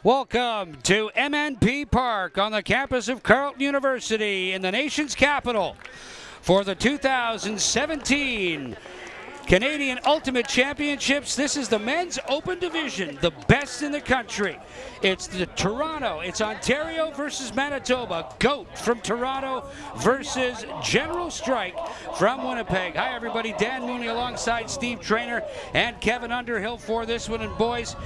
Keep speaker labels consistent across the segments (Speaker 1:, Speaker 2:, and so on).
Speaker 1: Welcome to MNP Park on the campus of Carleton University in the nation's capital for the 2017 Canadian Ultimate Championships. This is the men's open division, the best in the country. It's the Toronto, it's Ontario versus Manitoba. GOAT from Toronto versus General Strike from Winnipeg. Hi everybody, Dan Mooney alongside Steve Traynor and Kevin Underhill for this one. And boys,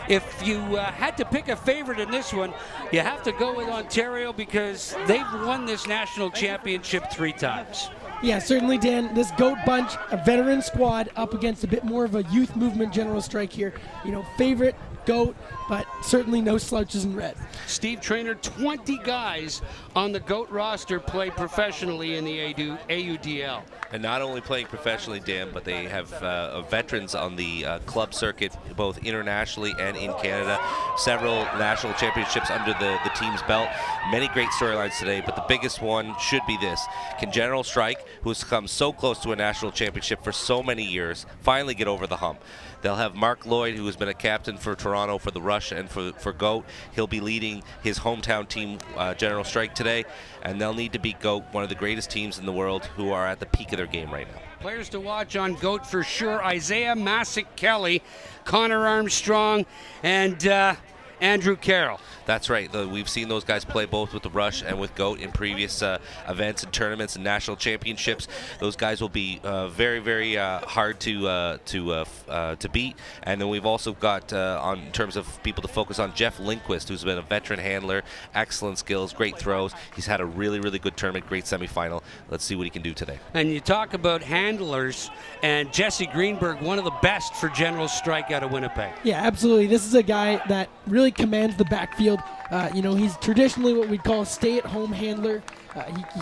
Speaker 1: if you had to pick a favorite in this one, you have to go with Ontario because they've won this national championship 3 times.
Speaker 2: Yeah, certainly, Dan. This GOAT bunch, a veteran squad up against a bit more of a youth movement General Strike here. You know, favorite, GOAT, but certainly no slouches in red. Steve
Speaker 1: Traynor, 20 guys on the GOAT roster play professionally in the AUDL.
Speaker 3: And not only playing professionally, Dan, but they have veterans on the club circuit, both internationally and in Canada. Several national championships under the team's belt. Many great storylines today, but the biggest one should be this. Can General Strike, who's come so close to a national championship for so many years, finally get over the hump? They'll have Mark Lloyd, who has been a captain for Toronto for the Rush and for GOAT. He'll be leading his hometown team, General Strike, today. And they'll need to beat GOAT, one of the greatest teams in the world, who are at the peak of their game right now.
Speaker 1: Players to watch on GOAT for sure: Isaiah Masick-Kelly, Connor Armstrong, and Andrew Carroll.
Speaker 3: That's right. We've seen those guys play both with the Rush and with GOAT in previous events and tournaments and national championships. Those guys will be very, very hard to beat. And then we've also got, in terms of people to focus on, Jeff Lindquist, who's been a veteran handler, excellent skills, great throws. He's had a really, really good tournament, great semifinal. Let's see what he can do today.
Speaker 1: And you talk about handlers, and Jesse Greenberg, one of the best for General Strike out of Winnipeg.
Speaker 2: Yeah, absolutely. This is a guy that really commands the backfield. You know, he's traditionally what we'd call a stay-at-home handler.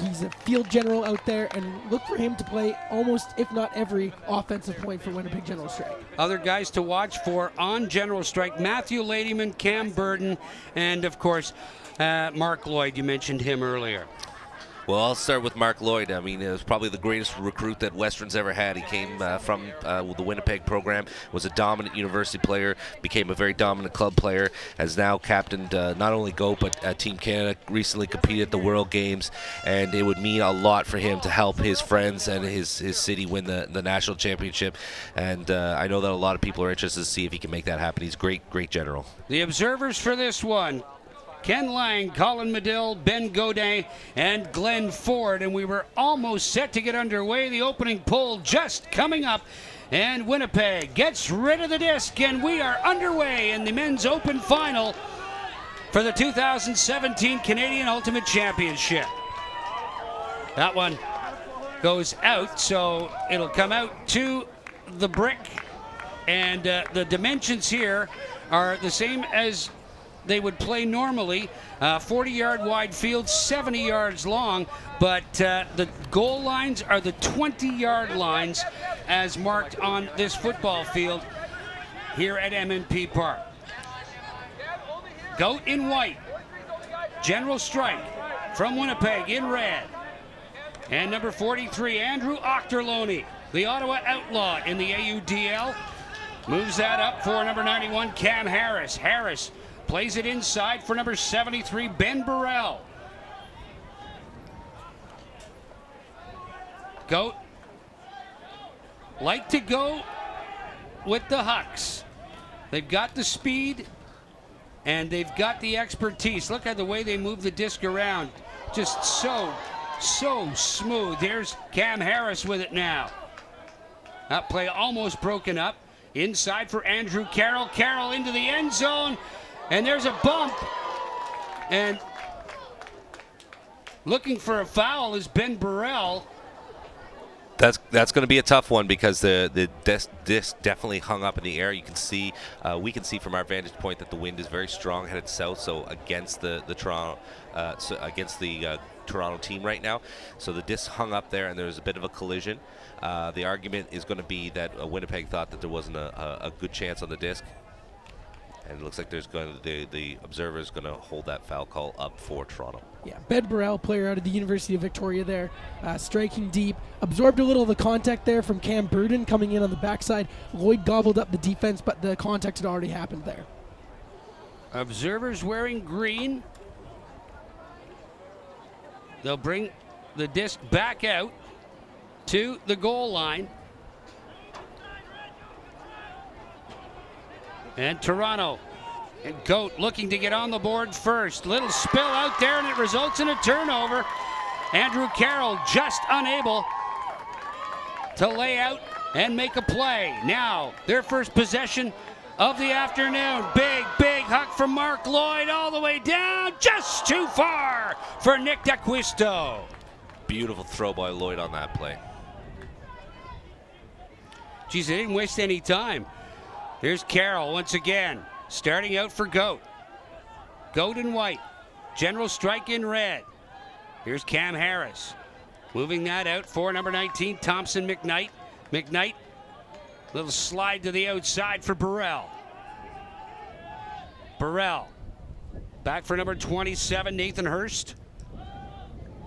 Speaker 2: He's a field general out there, and look for him to play almost, if not every, offensive point for Winnipeg General Strike.
Speaker 1: Other guys to watch for on General Strike: Matthew Ladyman, Cam Burden, and of course, Mark Lloyd. You mentioned him earlier.
Speaker 3: Well, I'll start with Mark Lloyd. I mean, it was probably the greatest recruit that Western's ever had. He came from the Winnipeg program, was a dominant university player, became a very dominant club player, has now captained not only GOAT but Team Canada, recently competed at the World Games, and it would mean a lot for him to help his friends and his city win the national championship. And I know that a lot of people are interested to see if he can make that happen. He's a great general.
Speaker 1: The observers for this one: Ken Lang, Colin Medill, Ben Godin, and Glenn Ford. And we were almost set to get underway. The opening pull just coming up. And Winnipeg gets rid of the disc. And we are underway in the men's open final for the 2017 Canadian Ultimate Championship. That one goes out, so it'll come out to the brick. And the dimensions here are the same as they would play normally. 40-yard wide field, 70 yards long, but the goal lines are the 20-yard lines as marked on this football field here at MNP Park. GOAT in white, General Strike from Winnipeg in red, and number 43, Andrew Ochterlony, the Ottawa Outlaw in the AUDL, moves that up for number 91, Cam Harris. Harris plays it inside for number 73, Ben Burrell. GOAT like to go with the Hucks. They've got the speed and they've got the expertise. Look at the way they move the disc around. Just so smooth. There's Cam Harris with it now. That play almost broken up. Inside for Andrew Carroll. Carroll into the end zone. And there's a bump, and looking for a foul is Ben Burrell.
Speaker 3: That's going to be a tough one because the disc definitely hung up in the air. You can see, we can see from our vantage point that the wind is very strong, headed south, so against the Toronto, Toronto team right now. So the disc hung up there, and there was a bit of a collision. The argument is going to be that Winnipeg thought that there wasn't a good chance on the disc. And it looks like there's going to, the observer is going to hold that foul call up for Toronto.
Speaker 2: Yeah, Ben Burrell, player out of the University of Victoria there, striking deep. Absorbed a little of the contact there from Cam Burden coming in on the backside. Lloyd gobbled up the defense, but the contact had already happened there.
Speaker 1: Observers wearing green. They'll bring the disc back out to the goal line. And Toronto and Goat looking to get on the board first. Little spill out there, and it results in a turnover. Andrew Carroll just unable to lay out and make a play. Now, their first possession of the afternoon. Big huck from Mark Lloyd all the way down, just too far for Nick D'Acquisto.
Speaker 3: Beautiful throw by Lloyd on that play.
Speaker 1: Geez, they didn't waste any time. Here's Carroll once again, starting out for Goat. Goat in white, General Strike in red. Here's Cam Harris, moving that out for number 19, Thompson McKnight. McKnight, little slide to the outside for Burrell. Burrell, back for number 27, Nathan Hurst.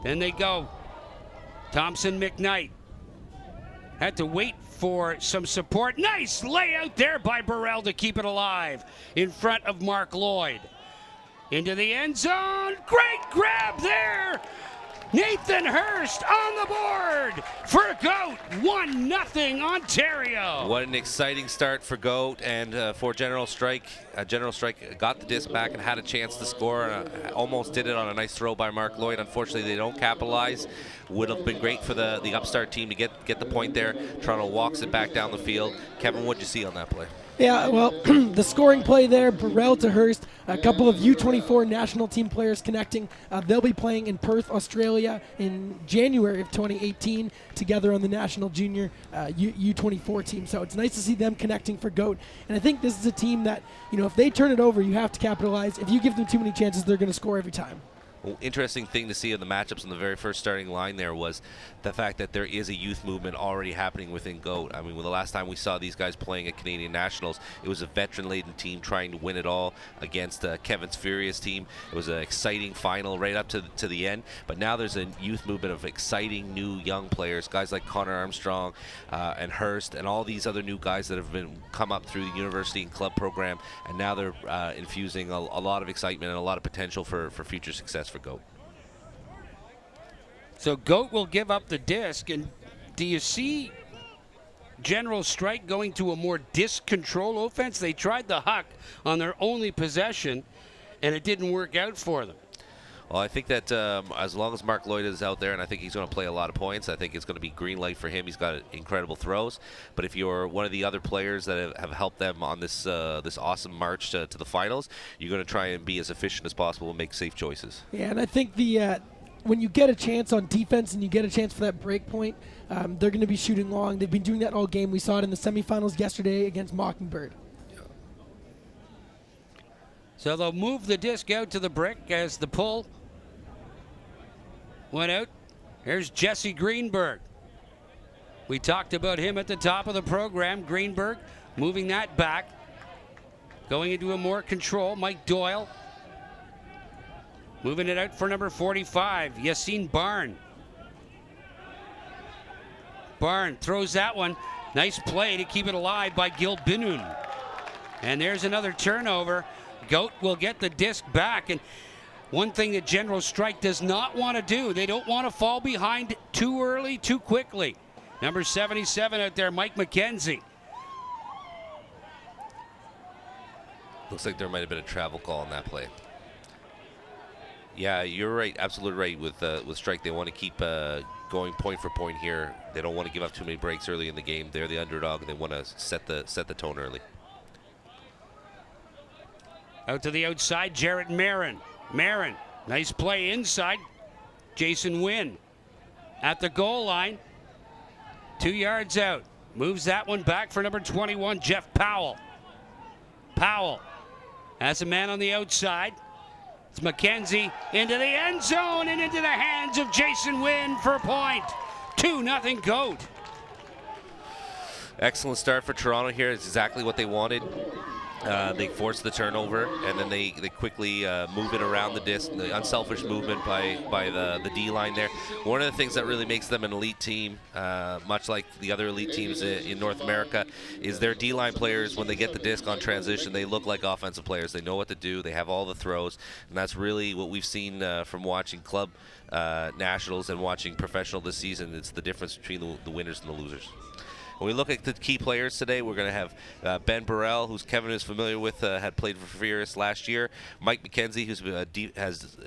Speaker 1: Then they go. Thompson McKnight. Had to wait for some support. Nice layout there by Burrell to keep it alive in front of Mark Lloyd. Into the end zone. Great grab there. Nathan Hurst on the board for Goat. 1-0 Ontario.
Speaker 3: What an exciting start for Goat and for General Strike. General Strike got the disc back and had a chance to score. Almost did it on a nice throw by Mark Lloyd. Unfortunately, they don't capitalize. Would have been great for the upstart team to get the point there. Toronto walks it back down the field. Kevin, what did you see on that play?
Speaker 2: Yeah, well, the scoring play there, Burrell to Hurst, a couple of U24 national team players connecting. They'll be playing in Perth, Australia in January of 2018 together on the national junior U24 team. So it's nice to see them connecting for Goat. And I think this is a team that, if they turn it over, you have to capitalize. If you give them too many chances, they're going to score every time.
Speaker 3: Interesting thing to see in the matchups in the very first starting line there was the fact that there is a youth movement already happening within Goat. I mean, when the last time we saw these guys playing at Canadian Nationals, it was a veteran-laden team trying to win it all against Kevin's Furious team. It was an exciting final right up to the end, but now there's a youth movement of exciting new young players, guys like Connor Armstrong and Hurst and all these other new guys that have come up through the university and club program, and now they're infusing a lot of excitement and a lot of potential for future success for Goat.
Speaker 1: So Goat will give up the disc, and do you see General Strike going to a more disc control offense? They tried the huck on their only possession, and it didn't work out for them.
Speaker 3: Well, I think that as long as Mark Lloyd is out there, and I think he's going to play a lot of points, I think it's going to be green light for him. He's got incredible throws. But if you're one of the other players that have helped them on this awesome march to the finals, you're going to try and be as efficient as possible and make safe choices.
Speaker 2: Yeah, and I think when you get a chance on defense and you get a chance for that break point, they're going to be shooting long. They've been doing that all game. We saw it in the semifinals yesterday against Mockingbird.
Speaker 1: So they'll move the disc out to the brick as the pull went out. Here's Jesse Greenberg. We talked about him at the top of the program. Greenberg moving that back, going into a more control. Mike Doyle moving it out for number 45, Yassine Barn. Barn throws that one. Nice play to keep it alive by Gil Binoun. And there's another turnover. Goat will get the disc back. And one thing that General Strike does not want to do, they don't want to fall behind too early, too quickly. Number 77 out there, Mike McKenzie.
Speaker 3: Looks like there might have been a travel call on that play. Yeah, you're right, absolutely right with Strike. They want to keep going point for point here. They don't want to give up too many breaks early in the game. They're the underdog, and they want to set the tone early.
Speaker 1: Out to the outside, Jarrett Marin. Marin, nice play inside. Jason Wynn at the goal line. 2 yards out. Moves that one back for number 21, Jeff Powell. Powell has a man on the outside. It's McKenzie into the end zone and into the hands of Jason Wynn for a point. 2-0 Goat.
Speaker 3: Excellent start for Toronto here. It's exactly what they wanted. They force the turnover, and then they quickly move it around the disc. The unselfish movement by the D line there. One of the things that really makes them an elite team, much like the other elite teams in North America, is their D line players. When they get the disc on transition, they look like offensive players. They know what to do. They have all the throws, and that's really what we've seen from watching club nationals and watching professional this season. It's the difference between the winners and the losers. When we look at the key players today, we're going to have Ben Burrell, who's Kevin is familiar with, had played for Furious last year. Mike McKenzie, who's has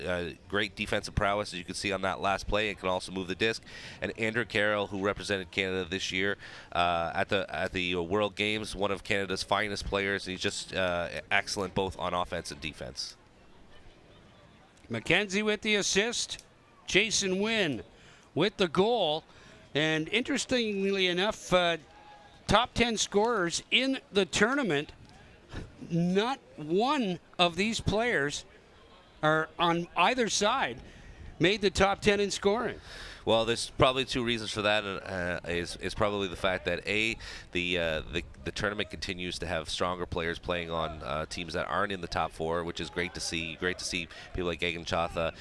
Speaker 3: great defensive prowess, as you can see on that last play, and can also move the disc. And Andrew Carroll, who represented Canada this year at the World Games, one of Canada's finest players. And he's just excellent both on offense and defense.
Speaker 1: McKenzie with the assist. Jason Wynn with the goal. And interestingly enough, top 10 scorers in the tournament, not one of these players are on either side made the top 10 in scoring.
Speaker 3: Well, there's probably two reasons for that. Is probably the fact that the tournament continues to have stronger players playing on teams that aren't in the top four, which is great to see. Great to see people like Gagan Chatha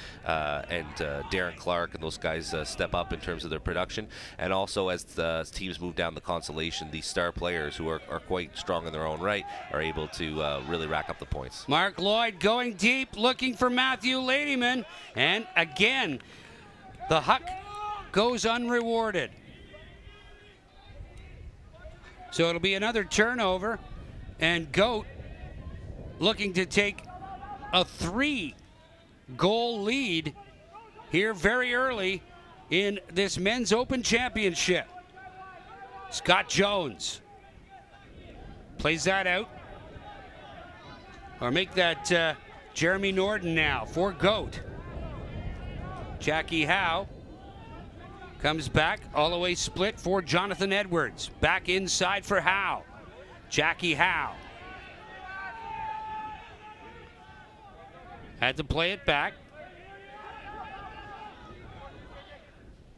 Speaker 3: and Darren Clark and those guys step up in terms of their production. And also, as the teams move down the consolation, these star players who are quite strong in their own right are able to really rack up the points.
Speaker 1: Mark Lloyd going deep, looking for Matthew Ladyman, and again, the Huck goes unrewarded. So it'll be another turnover, and Goat looking to take a 3-goal lead here very early in this Men's Open Championship. Scott Jones plays that out, or make that Jeremy Norden now for Goat. Jackie Howe comes back, all the way split for Jonathan Edwards. Back inside for Howe. Jackie Howe. Had to play it back.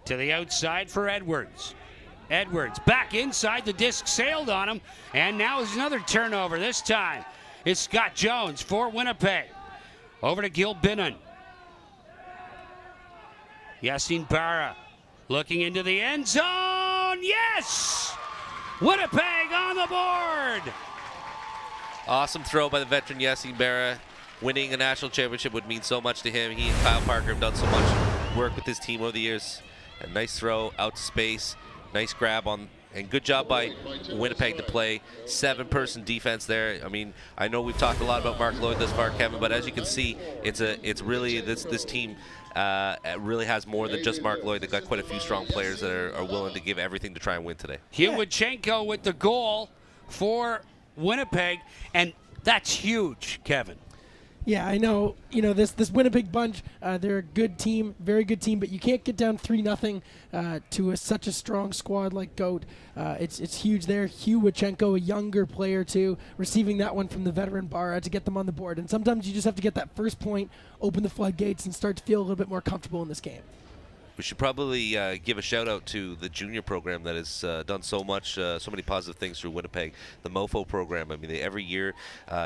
Speaker 1: To the outside for Edwards. Edwards back inside, the disc sailed on him, and now is another turnover. This time it's Scott Jones for Winnipeg. Over to Gil Binnon. Yassine Barra looking into the end zone. Yes! Winnipeg on the board.
Speaker 3: Awesome throw by the veteran Yassine Barra. Winning a national championship would mean so much to him. He and Kyle Parker have done so much work with his team over the years. A nice throw out to space. Nice grab on, and good job by Winnipeg to play 7-person defense there. I mean, I know we've talked a lot about Mark Lloyd thus far, Kevin, but as you can see, it's really this team really has more than just Mark Lloyd. They've got quite a few strong players that are willing to give everything to try and win today.
Speaker 1: Hewachenko with the goal for Winnipeg, and that's huge, Kevin.
Speaker 2: Yeah, I know. You know, this Winnipeg bunch, they're a good team, very good team, but you can't get down 3-0 to such a strong squad like Goat. It's huge there. Hewachenko, a younger player too, receiving that one from the veteran Barra to get them on the board. And sometimes you just have to get that first point, open the floodgates, and start to feel a little bit more comfortable in this game.
Speaker 3: We should probably give a shout out to the junior program that has done so much, so many positive things through Winnipeg. The MoFo program. I mean, every year,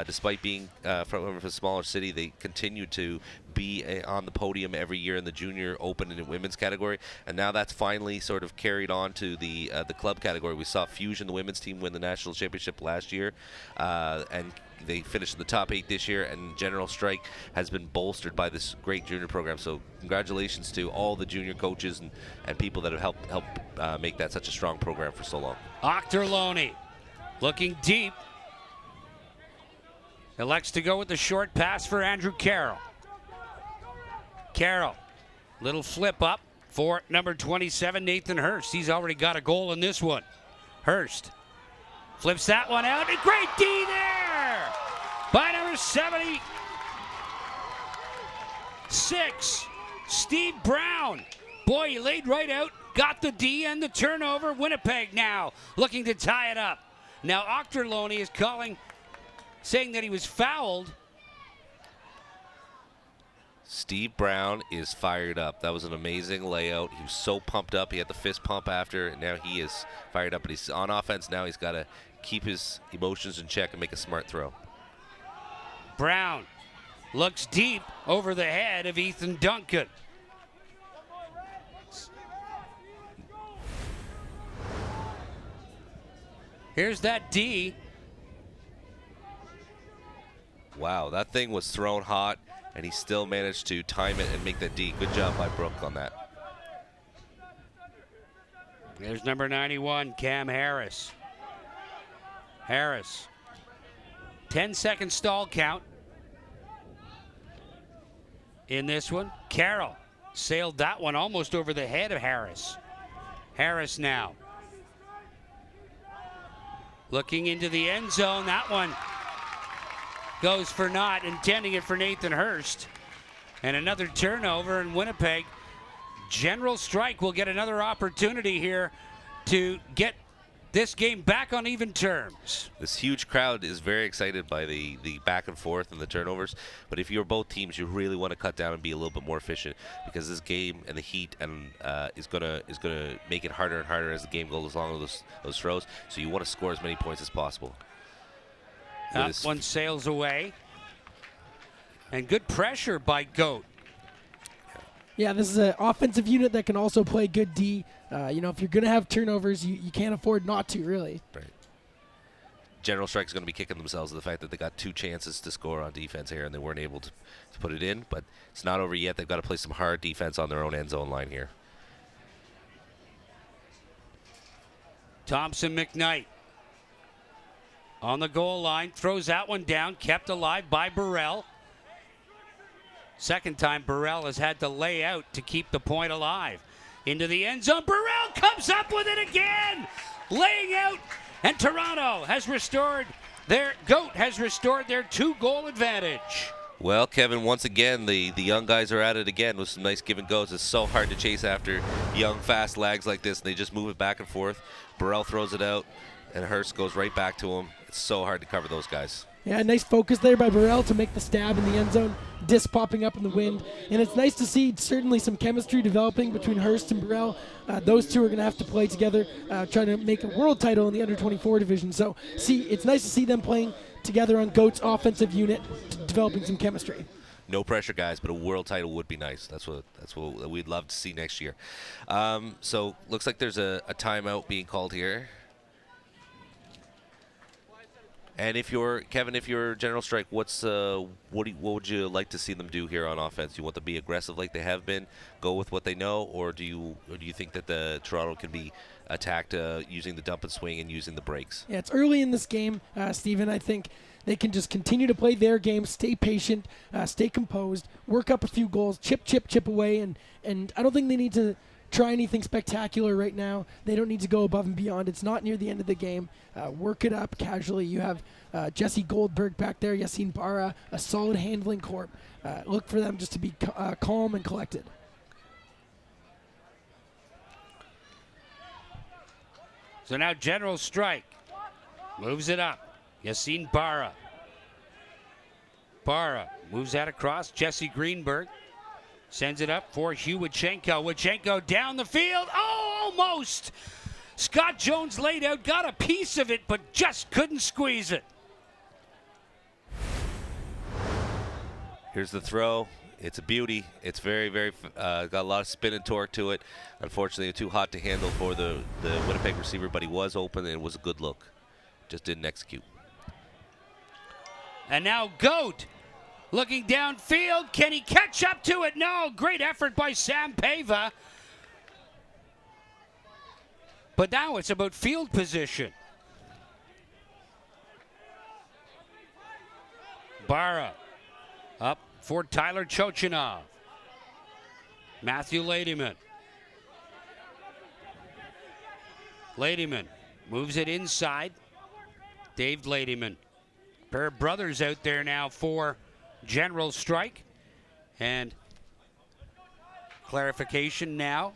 Speaker 3: despite being from a smaller city, they continue to be on the podium every year in the junior open and women's category. And now that's finally sort of carried on to the club category. We saw Fusion, the women's team, win the national championship last year, and they finished in the top 8 this year, and General Strike has been bolstered by this great junior program. So congratulations to all the junior coaches and people that have helped make that such a strong program for so long.
Speaker 1: Ochterlony looking deep. Elects to go with the short pass for Andrew Carroll. Carroll, little flip up for number 27, Nathan Hurst. He's already got a goal in this one. Hurst flips that one out, and great D there by number 76, Steve Brown. Boy, he laid right out, got the D and the turnover. Winnipeg now looking to tie it up. Now Ochterlony is saying that he was fouled.
Speaker 3: Steve Brown is fired up. That was an amazing layout. He was so pumped up. He had the fist pump after, and now he is fired up. But he's on offense now. He's got to keep his emotions in check and make a smart throw.
Speaker 1: Brown looks deep over the head of Ethan Duncan. Here's that D.
Speaker 3: Wow, that thing was thrown hot, and he still managed to time it and make that D. Good job by Brooke on that.
Speaker 1: There's number 91, Cam Harris. Harris. 10-second stall count in this one. Carroll sailed that one almost over the head of Harris. Harris now. Looking into the end zone. That one goes for naught, intending it for Nathan Hurst. And another turnover in Winnipeg. General Strike will get another opportunity here to get this game back on even terms.
Speaker 3: This huge crowd is very excited by the back and forth and the turnovers. But if you're both teams, you really want to cut down and be a little bit more efficient, because this game and the heat and is gonna make it harder and harder as the game goes along with those throws. So you want to score as many points as possible.
Speaker 1: That one sails away. And good pressure by Goat.
Speaker 2: Yeah, this is an offensive unit that can also play good D. You know, if you're going to have turnovers, you can't afford not to, really.
Speaker 3: Right. General Strike's going to be kicking themselves with the fact that they got 2 chances to score on defense here, and they weren't able to put it in. But it's not over yet. They've got to play some hard defense on their own end zone line here.
Speaker 1: Thompson McKnight on the goal line, throws that one down, kept alive by Burrell. Second time Burrell has had to lay out to keep the point alive. Into the end zone, Burrell comes up with it again, laying out, and Toronto has restored their 2-goal advantage.
Speaker 3: Well, Kevin, once again, the young guys are at it again with some nice give and goes. It's so hard to chase after young, fast lags like this, and they just move it back and forth. Burrell throws it out, and Hurst goes right back to him. It's so hard to cover those guys.
Speaker 2: Yeah, nice focus there by Burrell to make the stab in the end zone. Disc popping up in the wind. And it's nice to see certainly some chemistry developing between Hurst and Burrell. Those two are going to have to play together, trying to make a world title in the under-24 division. So, it's nice to see them playing together on Goat's offensive unit, developing some chemistry.
Speaker 3: No pressure, guys, but a world title would be nice. That's what we'd love to see next year. So, looks like there's a timeout being called here. And if you're Kevin, if you're General Strike, what would you like to see them do here on offense? You want to be aggressive like they have been, go with what they know, or do you think that the Toronto can be attacked using the dump and swing and using the breaks?
Speaker 2: Yeah, it's early in this game, Steven. I think they can just continue to play their game, stay patient, stay composed, work up a few goals, chip away, and I don't think they need to try anything spectacular right now. They don't need to go above and beyond. It's not near the end of the game. Work it up casually. You have Jesse Goldberg back there, Yassine Barra, a solid handling corp. Look for them just to be calm and collected.
Speaker 1: So now General Strike moves it up. Yassine Barra. Barra moves that across. Jesse Greenberg sends it up for Hugh Wachenko. Wachenko down the field. Oh, almost. Scott Jones laid out, got a piece of it, but just couldn't squeeze it.
Speaker 3: Here's the throw. It's a beauty. It's very, very, got a lot of spin and torque to it. Unfortunately, too hot to handle for the Winnipeg receiver, but he was open and it was a good look. Just didn't execute.
Speaker 1: And now Goat looking downfield. Can he catch up to it? No. Great effort by Sam Pava. But now it's about field position. Barra up for Tyler Chochinov. Matthew Ladyman. Ladyman moves it inside. Dave Ladyman. Pair of brothers out there now for General Strike. And clarification now.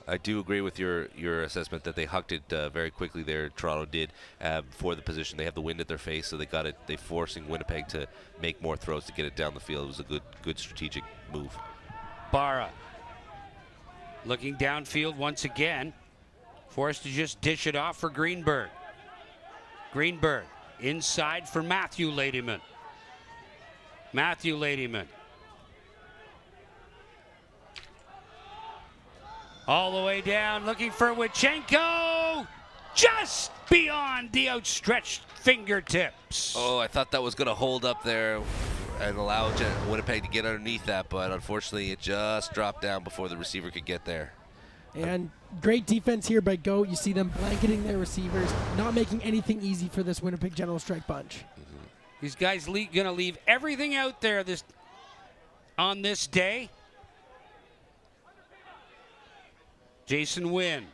Speaker 3: I do agree with your assessment that they hucked it very quickly there. Toronto did for the position. They have the wind at their face, so they got it. They forcing Winnipeg to make more throws to get it down the field. It was a good strategic move.
Speaker 1: Barra looking downfield once again. Forced to just dish it off for Greenberg. Greenberg inside for Matthew Ladyman. Matthew Ladyman. All the way down, looking for Wichenko. Just beyond the outstretched fingertips.
Speaker 3: Oh, I thought that was going to hold up there and allow Winnipeg to get underneath that, but unfortunately it just dropped down before the receiver could get there.
Speaker 2: And great defense here by Goat. You see them blanketing their receivers, not making anything easy for this Winnipeg General Strike bunch.
Speaker 1: These guys going to leave everything out there on this day. Jason Wynn.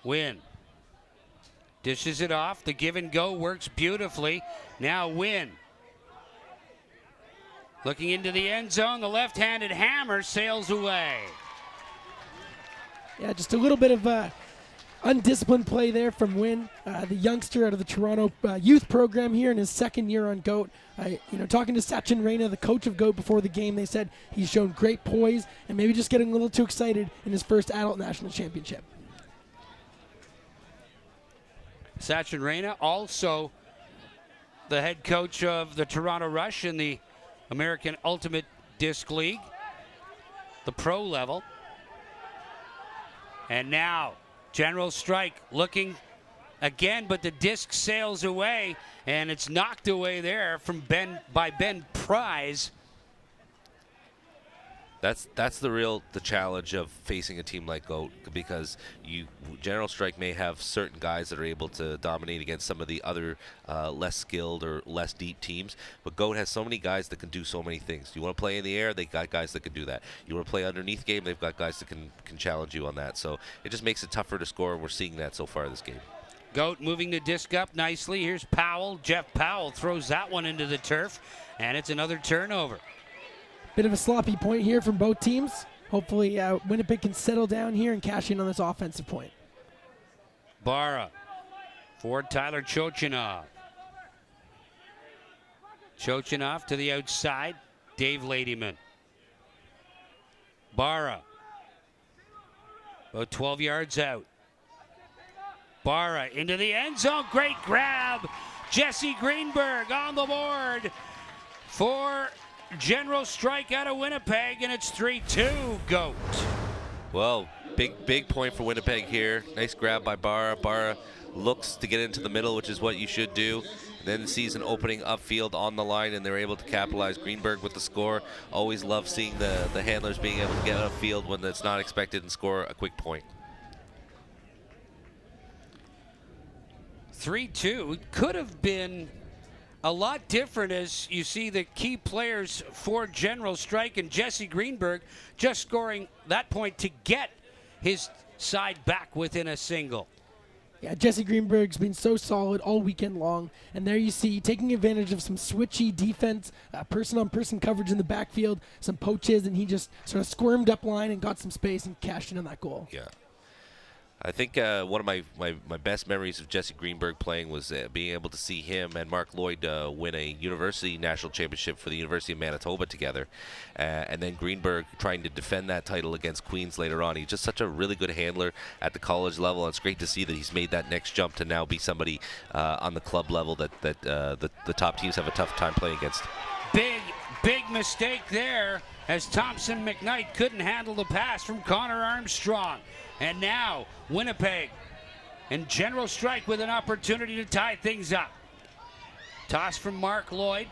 Speaker 1: Wynn dishes it off. The give and go works beautifully. Now Wynn. Looking into the end zone. The left-handed hammer sails away.
Speaker 2: Yeah, just a little bit of undisciplined play there from Wynn, the youngster out of the Toronto youth program here in his second year on Goat. Talking to Sachin Raina, the coach of Goat, before the game, they said he's shown great poise and maybe just getting a little too excited in his first adult national championship.
Speaker 1: Sachin Raina, also the head coach of the Toronto Rush in the American Ultimate Disc League, the pro level. And now General Strike looking again, but the disc sails away, and it's knocked away there by Ben Prize.
Speaker 3: That's the challenge of facing a team like Goat, because General Strike may have certain guys that are able to dominate against some of the other less skilled or less deep teams, but Goat has so many guys that can do so many things. You want to play in the air, they got guys that can do that. You want to play underneath game, they've got guys that can challenge you on that. So it just makes it tougher to score, and we're seeing that so far this game.
Speaker 1: Goat moving the disc up nicely. Here's Powell. Jeff Powell throws that one into the turf, and it's another turnover.
Speaker 2: Bit of a sloppy point here from both teams. Hopefully Winnipeg can settle down here and cash in on this offensive point.
Speaker 1: Barra for Tyler Chochinov. Chochinov to the outside. Dave Ladyman. Barra about 12 yards out. Barra into the end zone. Great grab. Jesse Greenberg on the board for General Strike out of Winnipeg, and it's 3-2 Goat.
Speaker 3: Well, big point for Winnipeg here. Nice grab by Barra. Barra looks to get into the middle, which is what you should do. Then sees an opening upfield on the line, and they're able to capitalize. Greenberg with the score. Always love seeing the handlers being able to get upfield when it's not expected and score a quick point.
Speaker 1: 3-2 could have been a lot different, as you see the key players for General Strike and Jesse Greenberg just scoring that point to get his side back within a single.
Speaker 2: Yeah, Jesse Greenberg's been so solid all weekend long, and there you see taking advantage of some switchy defense, person-on-person coverage in the backfield, some poaches, and he just sort of squirmed up line and got some space and cashed in on that goal.
Speaker 3: Yeah. I think one of my best memories of Jesse Greenberg playing was being able to see him and Mark Lloyd win a university national championship for the University of Manitoba together, and then Greenberg trying to defend that title against Queens later on. He's just such a really good handler at the college level, and it's great to see that he's made that next jump to now be somebody on the club level that the top teams have a tough time playing against.
Speaker 1: Big mistake there, as Thompson McKnight couldn't handle the pass from Connor Armstrong. And now Winnipeg and General Strike with an opportunity to tie things up. Toss from Mark Lloyd.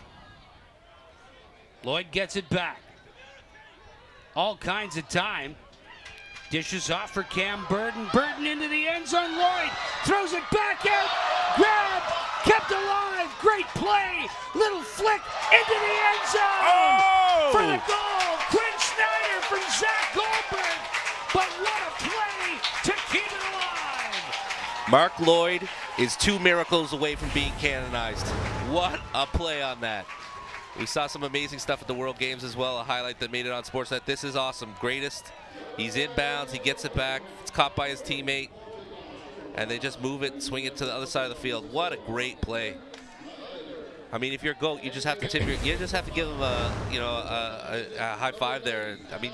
Speaker 1: Lloyd gets it back. All kinds of time. Dishes off for Cam Burden. Burden into the end zone. Lloyd throws it back out. Grabbed. Kept alive. Great play. Little flick into the end zone. For the goal. Quinn Snyder from Zach Goldberg. But what a play to keep it alive.
Speaker 3: Mark Lloyd is 2 miracles away from being canonized. What a play on that. We saw some amazing stuff at the World Games as well, a highlight that made it on Sportsnet. This is awesome. Greatest. He's inbounds. He gets it back. It's caught by his teammate. And they just move it, swing it to the other side of the field. What a great play. I mean, if you're a GOAT, you just have to tip you just have to give him a high five there. I mean,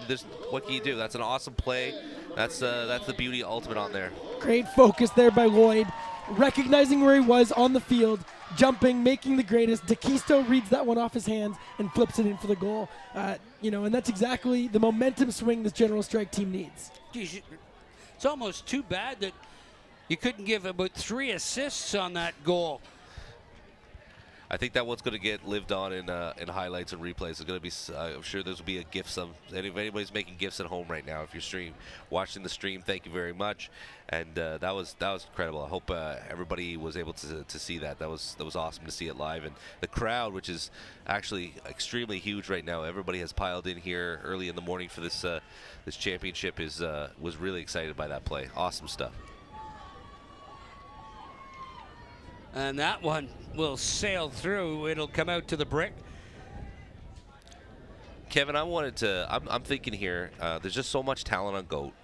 Speaker 3: what can you do? That's an awesome play. That's the beauty of Ultimate on there.
Speaker 2: Great focus there by Lloyd, recognizing where he was on the field, jumping, making the greatest. DeKisto reads that one off his hands and flips it in for the goal. And that's exactly the momentum swing this General Strike team needs.
Speaker 1: Geez, it's almost too bad that you couldn't give about 3 assists on that goal.
Speaker 3: I think that one's going to get lived on in highlights and replays. It's going to be. I'm sure there's will be a GIF. If anybody's making GIFs at home right now, if you're watching the stream, thank you very much. And that was incredible. I hope everybody was able to see that. That was awesome to see it live. And the crowd, which is actually extremely huge right now, everybody has piled in here early in the morning for this championship. Was really excited by that play. Awesome stuff.
Speaker 1: And that one will sail through. It'll come out to the brick.
Speaker 3: Kevin, I'm thinking here, there's just so much talent on GOAT.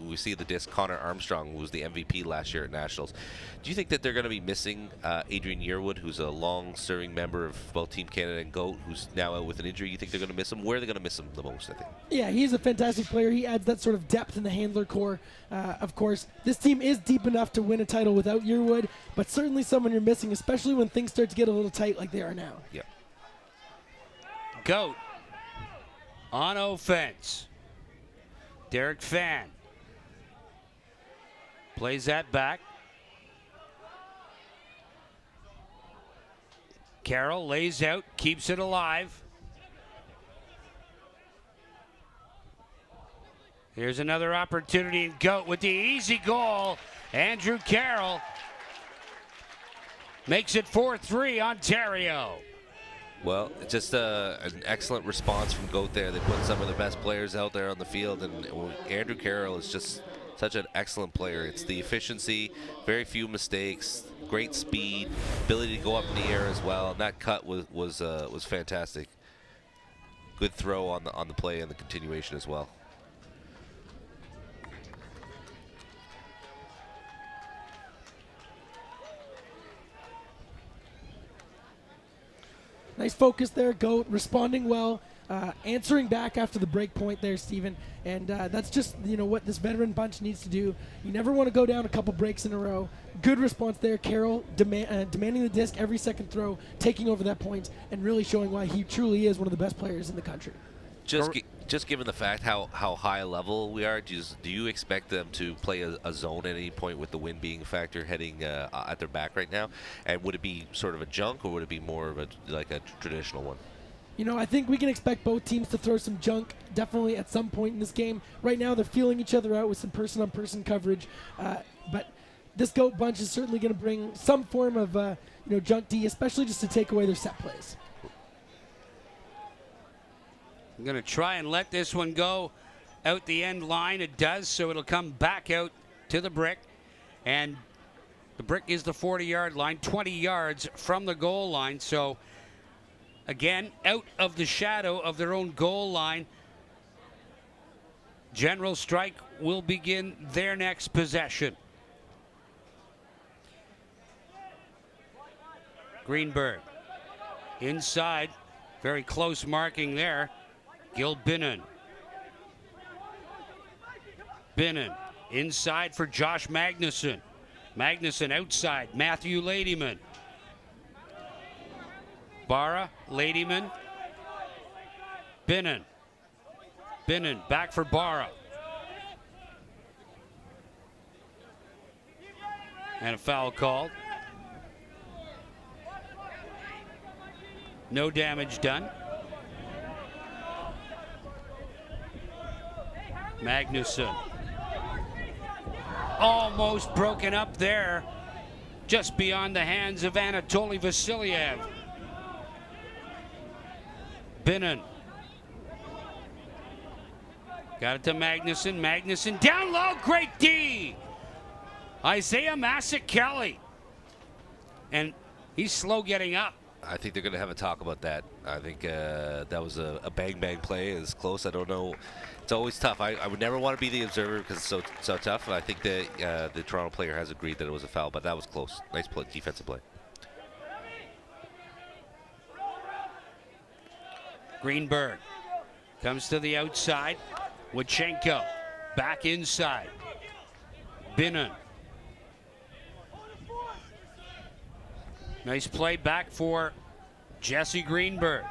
Speaker 3: We see the disc Connor Armstrong, who was the MVP last year at Nationals. Do you think that they're going to be missing Adrian Yearwood, who's a long-serving member of both Team Canada and GOAT, who's now out with an injury? You think they're going to miss him? Where are they going to miss him the most, I think?
Speaker 2: Yeah, he's a fantastic player. He adds that sort of depth in the handler core. Of course, this team is deep enough to win a title without Yearwood, but certainly someone you're missing, especially when things start to get a little tight like they are now.
Speaker 3: Yeah.
Speaker 1: GOAT on offense. Derek Fan plays that back. Carroll lays out, keeps it alive. Here's another opportunity in GOAT with the easy goal. Andrew Carroll makes it 4-3 Ontario.
Speaker 3: Well, just an excellent response from GOAT there. They put some of the best players out there on the field, and Andrew Carroll is just such an excellent player. It's the efficiency, very few mistakes, great speed, ability to go up in the air as well. And that cut was fantastic. Good throw on the play and the continuation as well.
Speaker 2: Nice focus there, GOAT, responding well, answering back after the break point there, Stephen. And that's just, what this veteran bunch needs to do. You never want to go down a couple breaks in a row. Good response there. Carroll demanding the disc every second throw, taking over that point, and really showing why he truly is one of the best players in the country.
Speaker 3: Just given the fact how high level we are, do you expect them to play a zone at any point with the wind being a factor heading at their back right now? And would it be sort of a junk, or would it be more of a traditional one?
Speaker 2: I think we can expect both teams to throw some junk definitely at some point in this game. Right now they're feeling each other out with some person-on-person coverage, but this GOAT bunch is certainly going to bring some form of junk D, especially just to take away their set plays.
Speaker 1: I'm going to try and let this one go out the end line. It does, so it'll come back out to the brick. And the brick is the 40-yard line, 20 yards from the goal line. So, again, out of the shadow of their own goal line. General Strike will begin their next possession. Greenberg inside, very close marking there. Gil Binnon. Binnon inside for Josh Magnuson. Magnuson outside, Matthew Ladyman. Barra, Ladyman. Binnon. Binnon back for Barra. And a foul called. No damage done. Magnuson. Almost broken up there, just beyond the hands of Anatoly Vasilyev. Binnon. Got it to Magnuson. Magnuson down low, great D. Isaiah Massick-Kelly. And he's slow getting up.
Speaker 3: I think they're going to have a talk about that. I think that was a bang-bang play. It's close. I don't know. It's always tough. I would never want to be the observer because it's so tough. I think that the Toronto player has agreed that it was a foul, but that was close. Nice play, defensive play.
Speaker 1: Greenberg comes to the outside. Wachenko back inside. Binnen. Nice play back for Jesse Greenberg.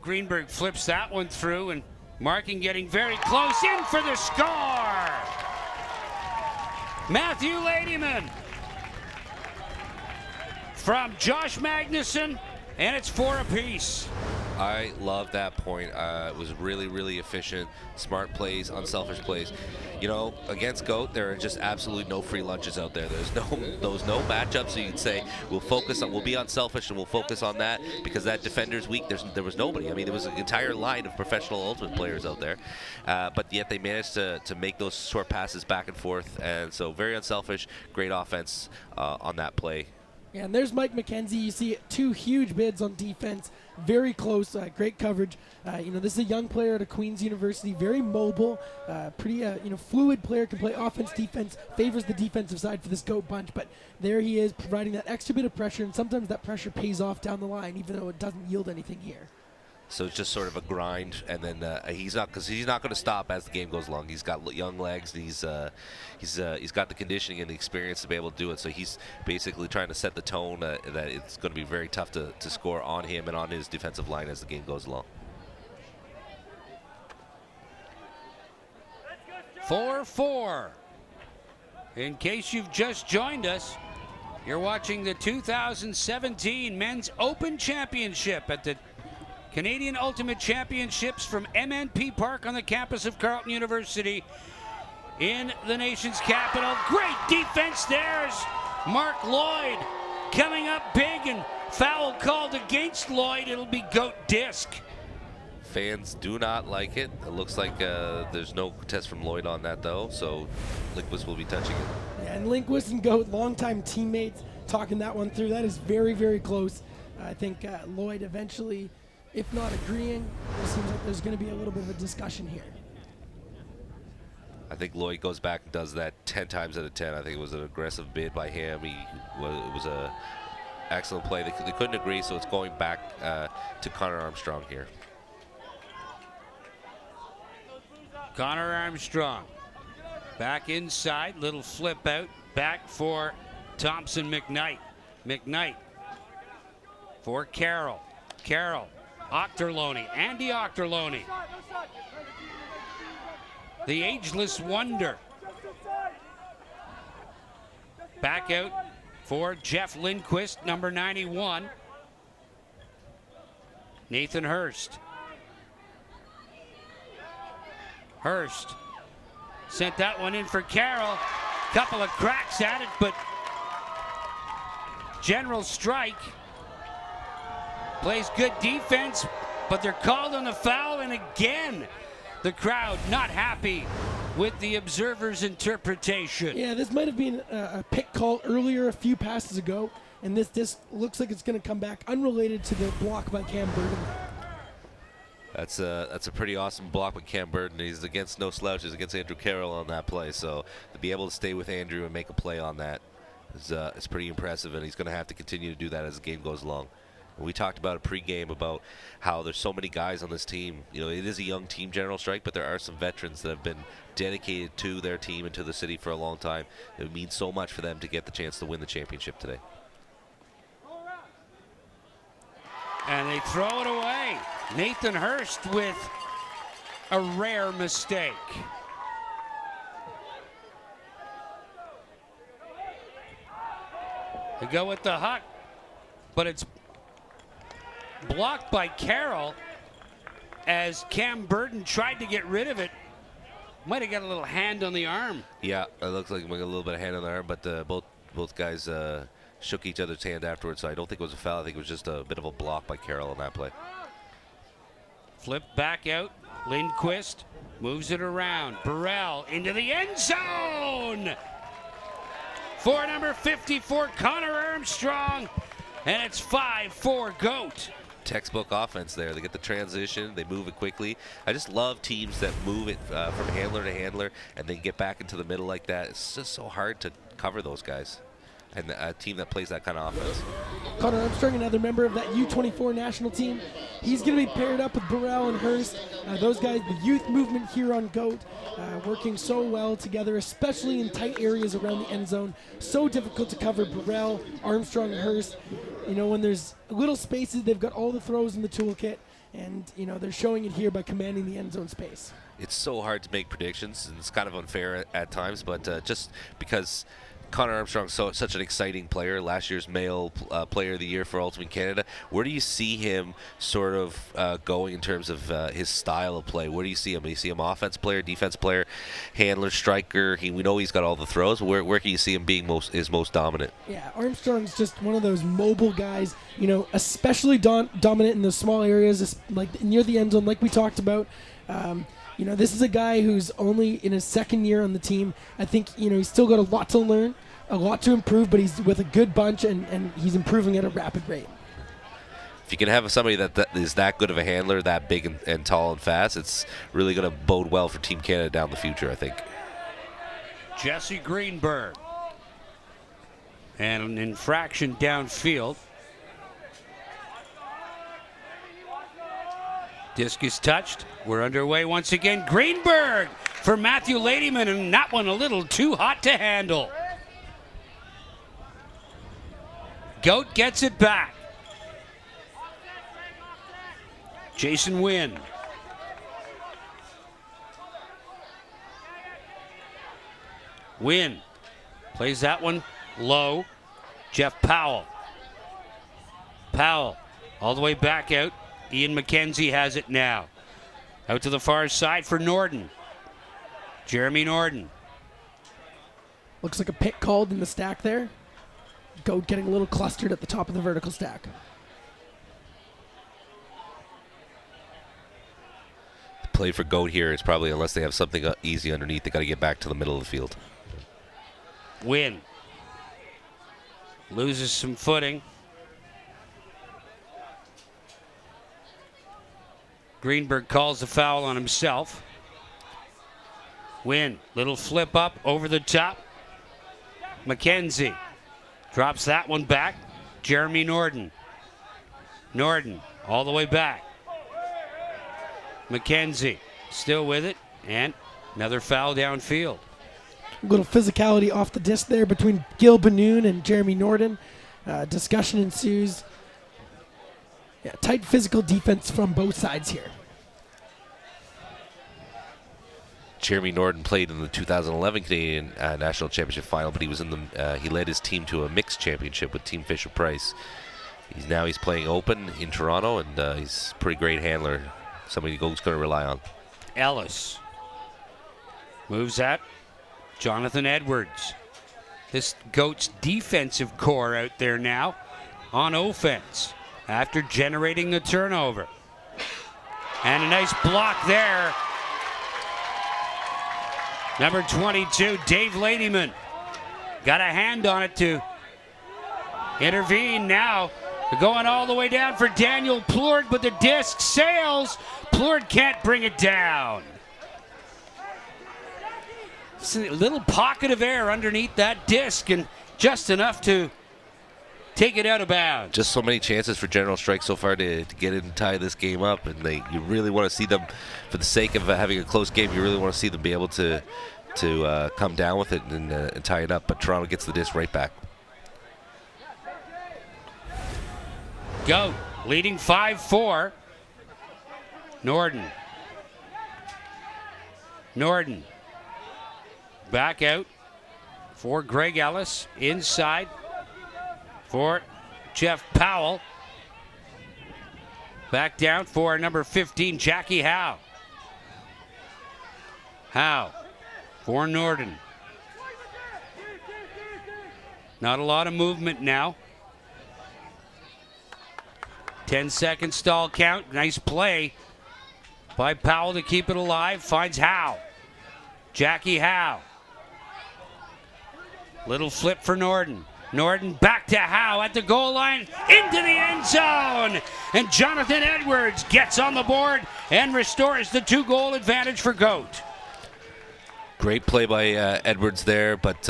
Speaker 1: Greenberg flips that one through, and Marking getting very close, in for the score! Matthew Ladyman from Josh Magnuson, and it's 4 apiece.
Speaker 3: I love that point. It was really, really efficient, smart plays, unselfish plays. You know, against GOAT, there are just absolutely no free lunches out there. There's no matchups so you can say we'll be unselfish and we'll focus on that because that defender's weak. There was nobody. I mean, there was an entire line of professional Ultimate players out there, but yet they managed to make those short passes back and forth, and so very unselfish, great offense on that play.
Speaker 2: Yeah, and there's Mike McKenzie. You see 2 huge bids on defense, very close, great coverage. This is a young player at Queen's University, very mobile, pretty fluid player, can play offense, defense, favors the defensive side for this GOAT bunch. But there he is, providing that extra bit of pressure, and sometimes that pressure pays off down the line, even though it doesn't yield anything here.
Speaker 3: So it's just sort of a grind, and then he's not going to stop as the game goes along. He's got young legs, and he's got the conditioning and the experience to be able to do it. So he's basically trying to set the tone that it's going to be very tough to score on him and on his defensive line as the game goes along.
Speaker 1: 4-4. In case you've just joined us, you're watching the 2017 Men's Open Championship at the Canadian Ultimate Championships from MNP Park on the campus of Carleton University in the nation's capital. Great defense. There's Mark Lloyd coming up big, and foul called against Lloyd. It'll be GOAT disc.
Speaker 3: Fans do not like it. It looks like there's no test from Lloyd on that, though, so Lindquist will be touching it.
Speaker 2: Yeah, and Lindquist and GOAT, longtime teammates, talking that one through. That is very, very close. I think Lloyd eventually, if not agreeing, it seems like there's going to be a little bit of a discussion here.
Speaker 3: I think Lloyd goes back and does that 10 times out of 10. I think it was an aggressive bid by him. It was a excellent play. They couldn't agree, so it's going back to Connor Armstrong here.
Speaker 1: Connor Armstrong back inside, little flip out, back for Thompson McKnight. McKnight for Carroll. Carroll, Ochterlony, Andy Ochterlony. The ageless wonder. Back out for Jeff Lindquist, number 91. Nathan Hurst. Hurst sent that one in for Carroll. Couple of cracks at it, but General Strike plays good defense, but they're called on the foul, and again, the crowd not happy with the observer's interpretation.
Speaker 2: Yeah, this might have been a pick call earlier, a few passes ago, and this looks like it's going to come back unrelated to the block by Cam Burden.
Speaker 3: That's a pretty awesome block with Cam Burden. He's against no slouches, against Andrew Carroll on that play. So to be able to stay with Andrew and make a play on that is pretty impressive, and he's going to have to continue to do that as the game goes along. And we talked about it pregame about how there's so many guys on this team. You know, it is a young team, General Strike, but there are some veterans that have been dedicated to their team and to the city for a long time. It means so much for them to get the chance to win the championship today.
Speaker 1: And they throw it away. Nathan Hurst with a rare mistake. They go with the huck, but it's blocked by Carroll as Cam Burden tried to get rid of it. Might have got a little hand on the arm.
Speaker 3: Yeah, it looks like we got a little bit of hand on the arm, but both guys shook each other's hand afterwards, so I don't think it was a foul. I think it was just a bit of a block by Carroll on that play.
Speaker 1: Flip back out. Lindquist moves it around. Burrell into the end zone for number 54, Connor Armstrong, and it's 5-4 GOAT.
Speaker 3: Textbook offense there. They get the transition, they move it quickly. I just love teams that move it from handler to handler and then get back into the middle like that. It's just so hard to cover those guys. and a team that plays that kind of offense.
Speaker 2: Connor Armstrong, another member of that U24 national team. He's going to be paired up with Burrell and Hurst. Those guys, the youth movement here on GOAT, working so well together, especially in tight areas around the end zone. So difficult to cover Burrell, Armstrong, Hurst. You know, when there's little spaces, they've got all the throws in the toolkit. And, you know, they're showing it here by commanding the end zone space.
Speaker 3: It's so hard to make predictions, and it's kind of unfair at times, but just because Connor Armstrong's such an exciting player, last year's male player of the year for Ultimate Canada, where do you see him sort of going in terms of his style of play? Where do you see him? Do you see him offense player, defense player, handler, striker? We know he's got all the throws. Where can you see him being most dominant? Yeah,
Speaker 2: Armstrong's just one of those mobile guys, you know, especially dominant in the small areas, like near the end zone, like we talked about. You know, this is a guy who's only in his second year on the team. I think, you know, he's still got a lot to learn, a lot to improve, but he's with a good bunch, and he's improving at a rapid rate.
Speaker 3: If you can have somebody that is that good of a handler, that big and tall and fast, it's really going to bode well for Team Canada down the future, I think.
Speaker 1: Jesse Greenberg. And an infraction downfield. Disc is touched. We're underway once again. Greenberg for Matthew Ladyman, and that one a little too hot to handle. Goat gets it back. Jason Wynn. Wynn plays that one low. Jeff Powell. Powell all the way back out. Ian McKenzie has it now. Out to the far side for Norden. Jeremy Norden.
Speaker 2: Looks like a pick called in the stack there. Goat getting a little clustered at the top of the vertical stack.
Speaker 3: The play for Goat here is probably, unless they have something easy underneath, they got to get back to the middle of the field.
Speaker 1: Win. Loses some footing. Greenberg calls the foul on himself. Win. Little flip up over the top. McKenzie drops that one back. Jeremy Norden. Norden all the way back. McKenzie still with it, and another foul downfield.
Speaker 2: A little physicality off the disc there between Gil Benoon and Jeremy Norden. Discussion ensues. Yeah, tight physical defense from both sides here.
Speaker 3: Jeremy Norden played in the 2011 Canadian National Championship final, but he was in the he led his team to a mixed championship with Team Fisher Price. He's playing Open in Toronto, and he's a pretty great handler. Somebody Goat's going to rely on.
Speaker 1: Ellis moves that. Jonathan Edwards. This Goat's defensive core out there now on offense after generating the turnover. And a nice block there. Number 22, Dave Ladyman. Got a hand on it to intervene now. They're going all the way down for Daniel Plourde, but the disc sails. Plourde can't bring it down. It's a little pocket of air underneath that disc, and just enough to take it out of bounds.
Speaker 3: Just so many chances for General Strike so far to get in and tie this game up, and you really want to see them, for the sake of having a close game, you really want to see them be able to come down with it and tie it up. But Toronto gets the disc right back.
Speaker 1: Go, leading 5-4. Norden. Back out for Greg Ellis. Inside for Jeff Powell. Back down for number 15, Jackie Howe. Howe for Norden. Not a lot of movement now. 10-second stall count. Nice play by Powell to keep it alive. Finds Howe. Jackie Howe. Little flip for Norden. Norden back to Howe at the goal line, into the end zone. And Jonathan Edwards gets on the board and restores the 2-goal advantage for Goat.
Speaker 3: Great play by Edwards there, but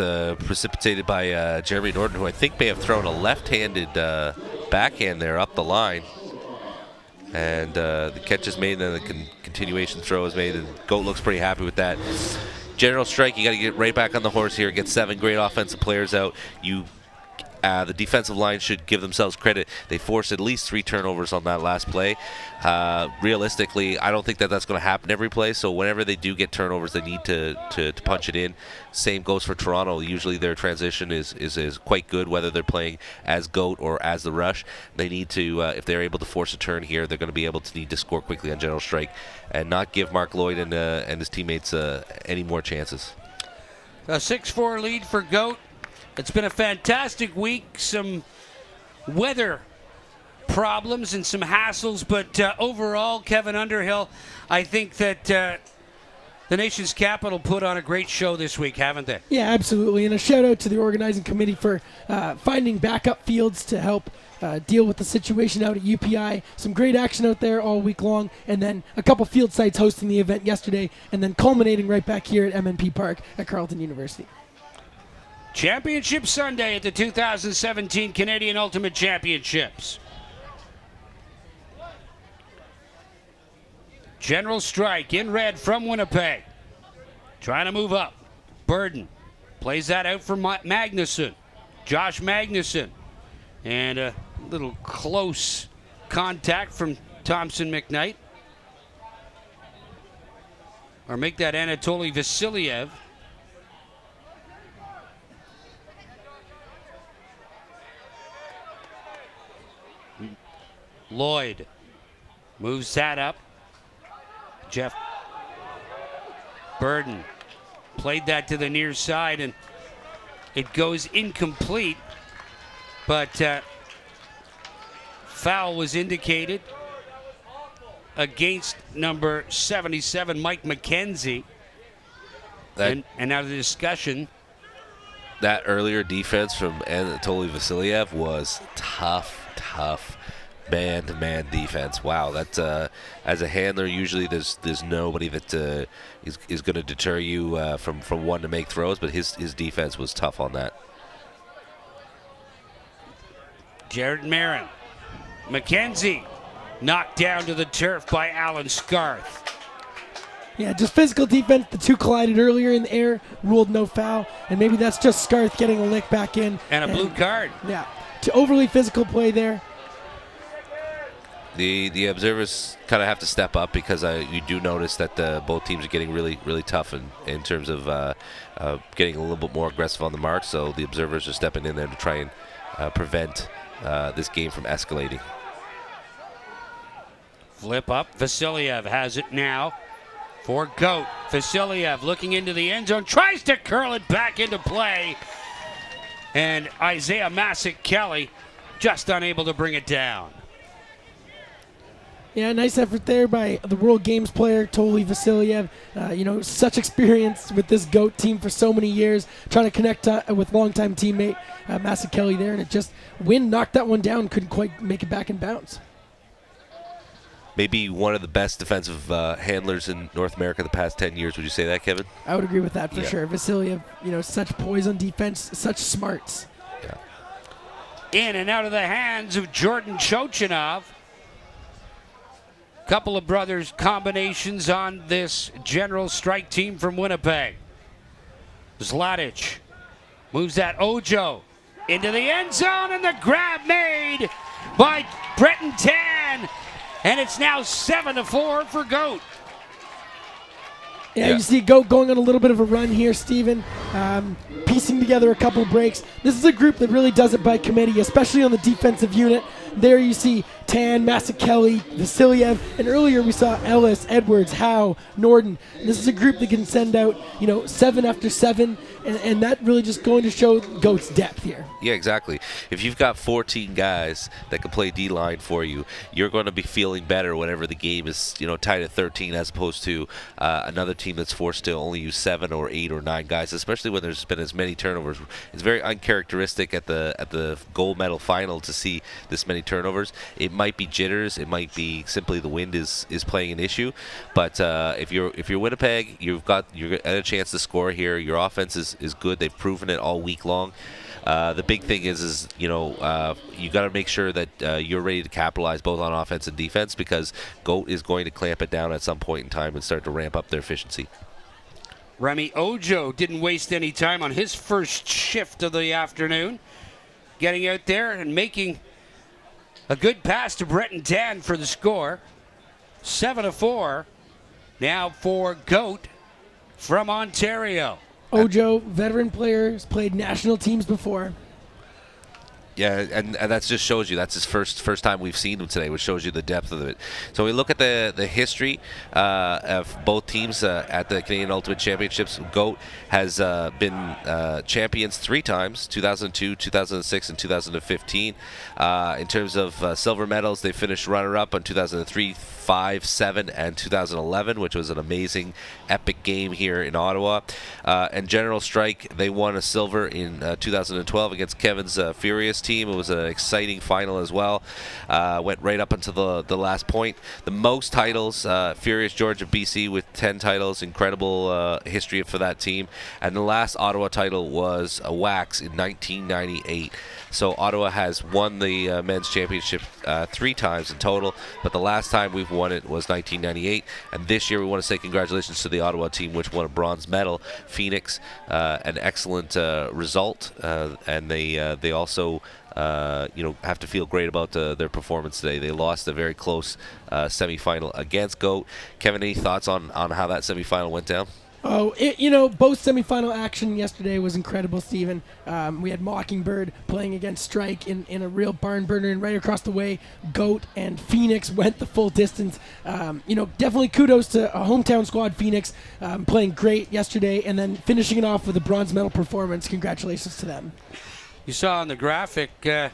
Speaker 3: precipitated by Jeremy Norton, who I think may have thrown a left-handed backhand there up the line. And the catch is made, and the continuation throw is made, and Goat looks pretty happy with that. General strike, you got to get right back on the horse here, get 7 great offensive players out. The defensive line should give themselves credit. They forced at least 3 turnovers on that last play. Realistically, I don't think that's going to happen every play, so whenever they do get turnovers, they need to punch it in. Same goes for Toronto. Usually their transition is quite good, whether they're playing as Goat or as the rush. They need to, if they're able to force a turn here, they're going to be able to need to score quickly on General Strike and not give Mark Lloyd and his teammates any more chances.
Speaker 1: A 6-4 lead for Goat. It's been a fantastic week. Some weather problems and some hassles, but overall, Kevin Underhill, I think that the nation's capital put on a great show this week, haven't they?
Speaker 2: Yeah, absolutely. And a shout out to the organizing committee for finding backup fields to help deal with the situation out at UPI. Some great action out there all week long, and then a couple field sites hosting the event yesterday, and then culminating right back here at MNP Park at Carleton University.
Speaker 1: Championship Sunday at the 2017 Canadian Ultimate Championships. General Strike in red from Winnipeg. Trying to move up. Burden plays that out for Magnuson. Josh Magnuson. And a little close contact from Thompson McKnight. Or make that Anatoly Vasiliev. Lloyd moves that up. Jeff Burden played that to the near side, and it goes incomplete, but foul was indicated against number 77, Mike McKenzie. And now the discussion.
Speaker 3: That earlier defense from Anatoly Vasiliev was tough man-to-man defense. Wow, that's as a handler, usually there's nobody that is going to deter you from one to make throws, but his defense was tough on that.
Speaker 1: Jared Marin. McKenzie knocked down to the turf by Alan Scarth.
Speaker 2: Yeah, just physical defense. The two collided earlier in the air, ruled no foul, and maybe that's just Scarth getting a lick back in.
Speaker 1: And a blue card.
Speaker 2: Yeah, to overly physical play there.
Speaker 3: The observers kind of have to step up because you do notice that both teams are getting really, really tough in terms of getting a little bit more aggressive on the mark. So the observers are stepping in there to try and prevent this game from escalating.
Speaker 1: Flip up. Vasiliev has it now for Goat. Vasiliev looking into the end zone, tries to curl it back into play. And Isaiah Masick-Kelly just unable to bring it down.
Speaker 2: Yeah, nice effort there by the World Games player, Anatoly Vasiliev. Such experience with this GOAT team for so many years, trying to connect with longtime teammate Masick-Kelly there, and it just, Wynn knocked that one down, couldn't quite make it back in bounds.
Speaker 3: Maybe one of the best defensive handlers in North America the past 10 years. Would you say that, Kevin?
Speaker 2: I would agree with that for
Speaker 3: Yeah.
Speaker 2: sure. Vasiliev, such poise on defense, such smarts.
Speaker 3: Yeah.
Speaker 1: In and out of the hands of Jordan Chochinov. Couple of brothers combinations on this General Strike team from Winnipeg. Zladic moves that Ojo into the end zone, and the grab made by Breton Tan. And it's now 7-4 for Goat.
Speaker 2: Yeah, you see Goat going on a little bit of a run here, Steven, piecing together a couple of breaks. This is a group that really does it by committee, especially on the defensive unit. There you see Tan, Masick-Kelly, Vasiliev, and earlier we saw Ellis, Edwards, Howe, Norden. This is a group that can send out, 7 after 7, and that really just going to show Goat's depth here.
Speaker 3: Yeah, exactly. If you've got 14 guys that can play D-line for you, you're going to be feeling better whenever the game is, tied at 13 as opposed to another team that's forced to only use 7 or 8 or 9 guys, especially when there's been as many turnovers. It's very uncharacteristic at the gold medal final to see this many turnovers. It might be jitters, it might be simply the wind is playing an issue. But if you're Winnipeg, you're at a chance to score here. Your offense is good. They've proven it all week long. The big thing is you got to make sure that you're ready to capitalize both on offense and defense, because Goat is going to clamp it down at some point in time and start to ramp up their efficiency.
Speaker 1: Remy Ojo didn't waste any time on his first shift of the afternoon, getting out there and making a good pass to Breton Tan for the score. 7-4 now for Goat from Ontario.
Speaker 2: Ojo, veteran player, has played national teams before.
Speaker 3: Yeah, and that just shows you that's his first time we've seen him today, which shows you the depth of it. So we look at the history of both teams at the Canadian Ultimate Championships. Goat has been champions 3 times, 2002, 2006, and 2015. In terms of silver medals, they finished runner-up on 2003, 5, 7, and 2011, which was an amazing, epic game here in Ottawa. And General Strike, they won a silver in 2012 against Kevin's Furious team. It was an exciting final as well. Went right up until the last point. The most titles, Furious George of BC with 10 titles. Incredible history for that team. And the last Ottawa title was a Wax in 1998. So Ottawa has won the men's championship 3 times in total, but the last time we've won it was 1998. And this year we want to say congratulations to the Ottawa team, which won a bronze medal. Phoenix, an excellent result, and they also have to feel great about their performance today. They lost a very close semifinal against Goat. Kevin, any thoughts on how that semifinal went down?
Speaker 2: Oh, both semifinal action yesterday was incredible, Stephen. We had Mockingbird playing against Strike in a real barn burner, and right across the way, Goat and Phoenix went the full distance. Definitely kudos to a hometown squad, Phoenix, playing great yesterday, and then finishing it off with a bronze medal performance. Congratulations to them.
Speaker 1: You saw on the graphic the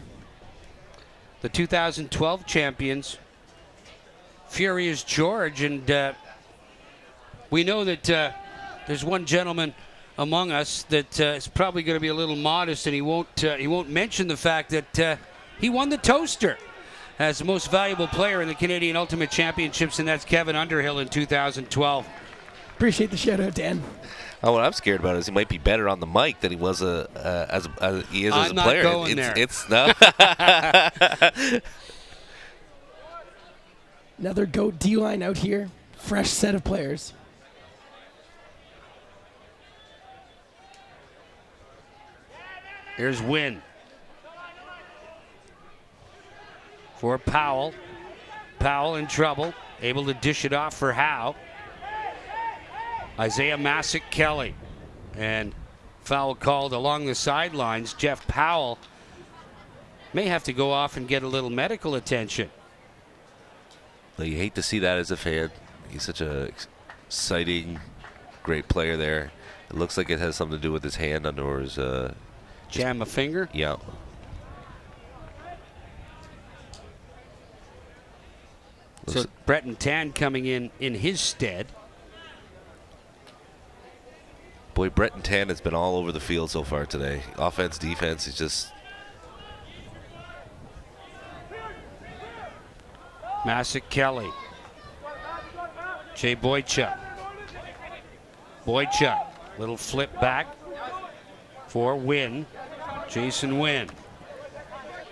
Speaker 1: 2012 champions, Furious George, and we know that there's one gentleman among us that is probably going to be a little modest, and he won't mention the fact that he won the toaster as the most valuable player in the Canadian Ultimate Championships, and that's Kevin Underhill in 2012.
Speaker 2: Appreciate the shout out, Dan.
Speaker 3: Oh, what I'm scared about is he might be better on the mic than he was as he is as a player.
Speaker 1: Going there.
Speaker 3: It's no.
Speaker 2: Another Goat D-line out here. Fresh set of players.
Speaker 1: Here's Wynn for Powell. Powell in trouble, able to dish it off for Howe. Isaiah Masick-Kelly, and foul called along the sidelines. Jeff Powell may have to go off and get a little medical attention.
Speaker 3: Well, you hate to see that as a fan. He's such a exciting, great player there. It looks like it has something to do with his hand under his
Speaker 1: jam a finger?
Speaker 3: Yeah.
Speaker 1: So Breton Tan coming in his stead.
Speaker 3: Boy, Breton Tan has been all over the field so far today. Offense, defense, he's just...
Speaker 1: Masick-Kelly. Jay Boychuk. Boychuk, little flip back for Wynn. Jason Wynn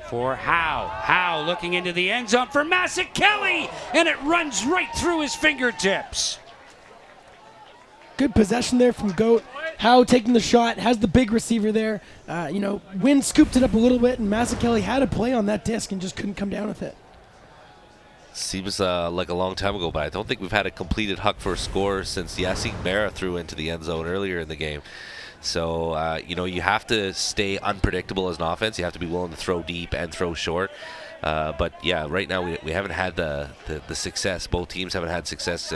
Speaker 1: for Howe. Howe looking into the end zone for Masick-Kelly, and it runs right through his fingertips.
Speaker 2: Good possession there from Goat. Howe taking the shot, has the big receiver there. Wynn scooped it up a little bit, and Masick-Kelly had a play on that disc and just couldn't come down with it.
Speaker 3: Seems like a long time ago, but I don't think we've had a completed huck for a score since Yassine Mera threw into the end zone earlier in the game. So, you have to stay unpredictable as an offense. You have to be willing to throw deep and throw short. But, yeah, right now we haven't had the success. Both teams haven't had success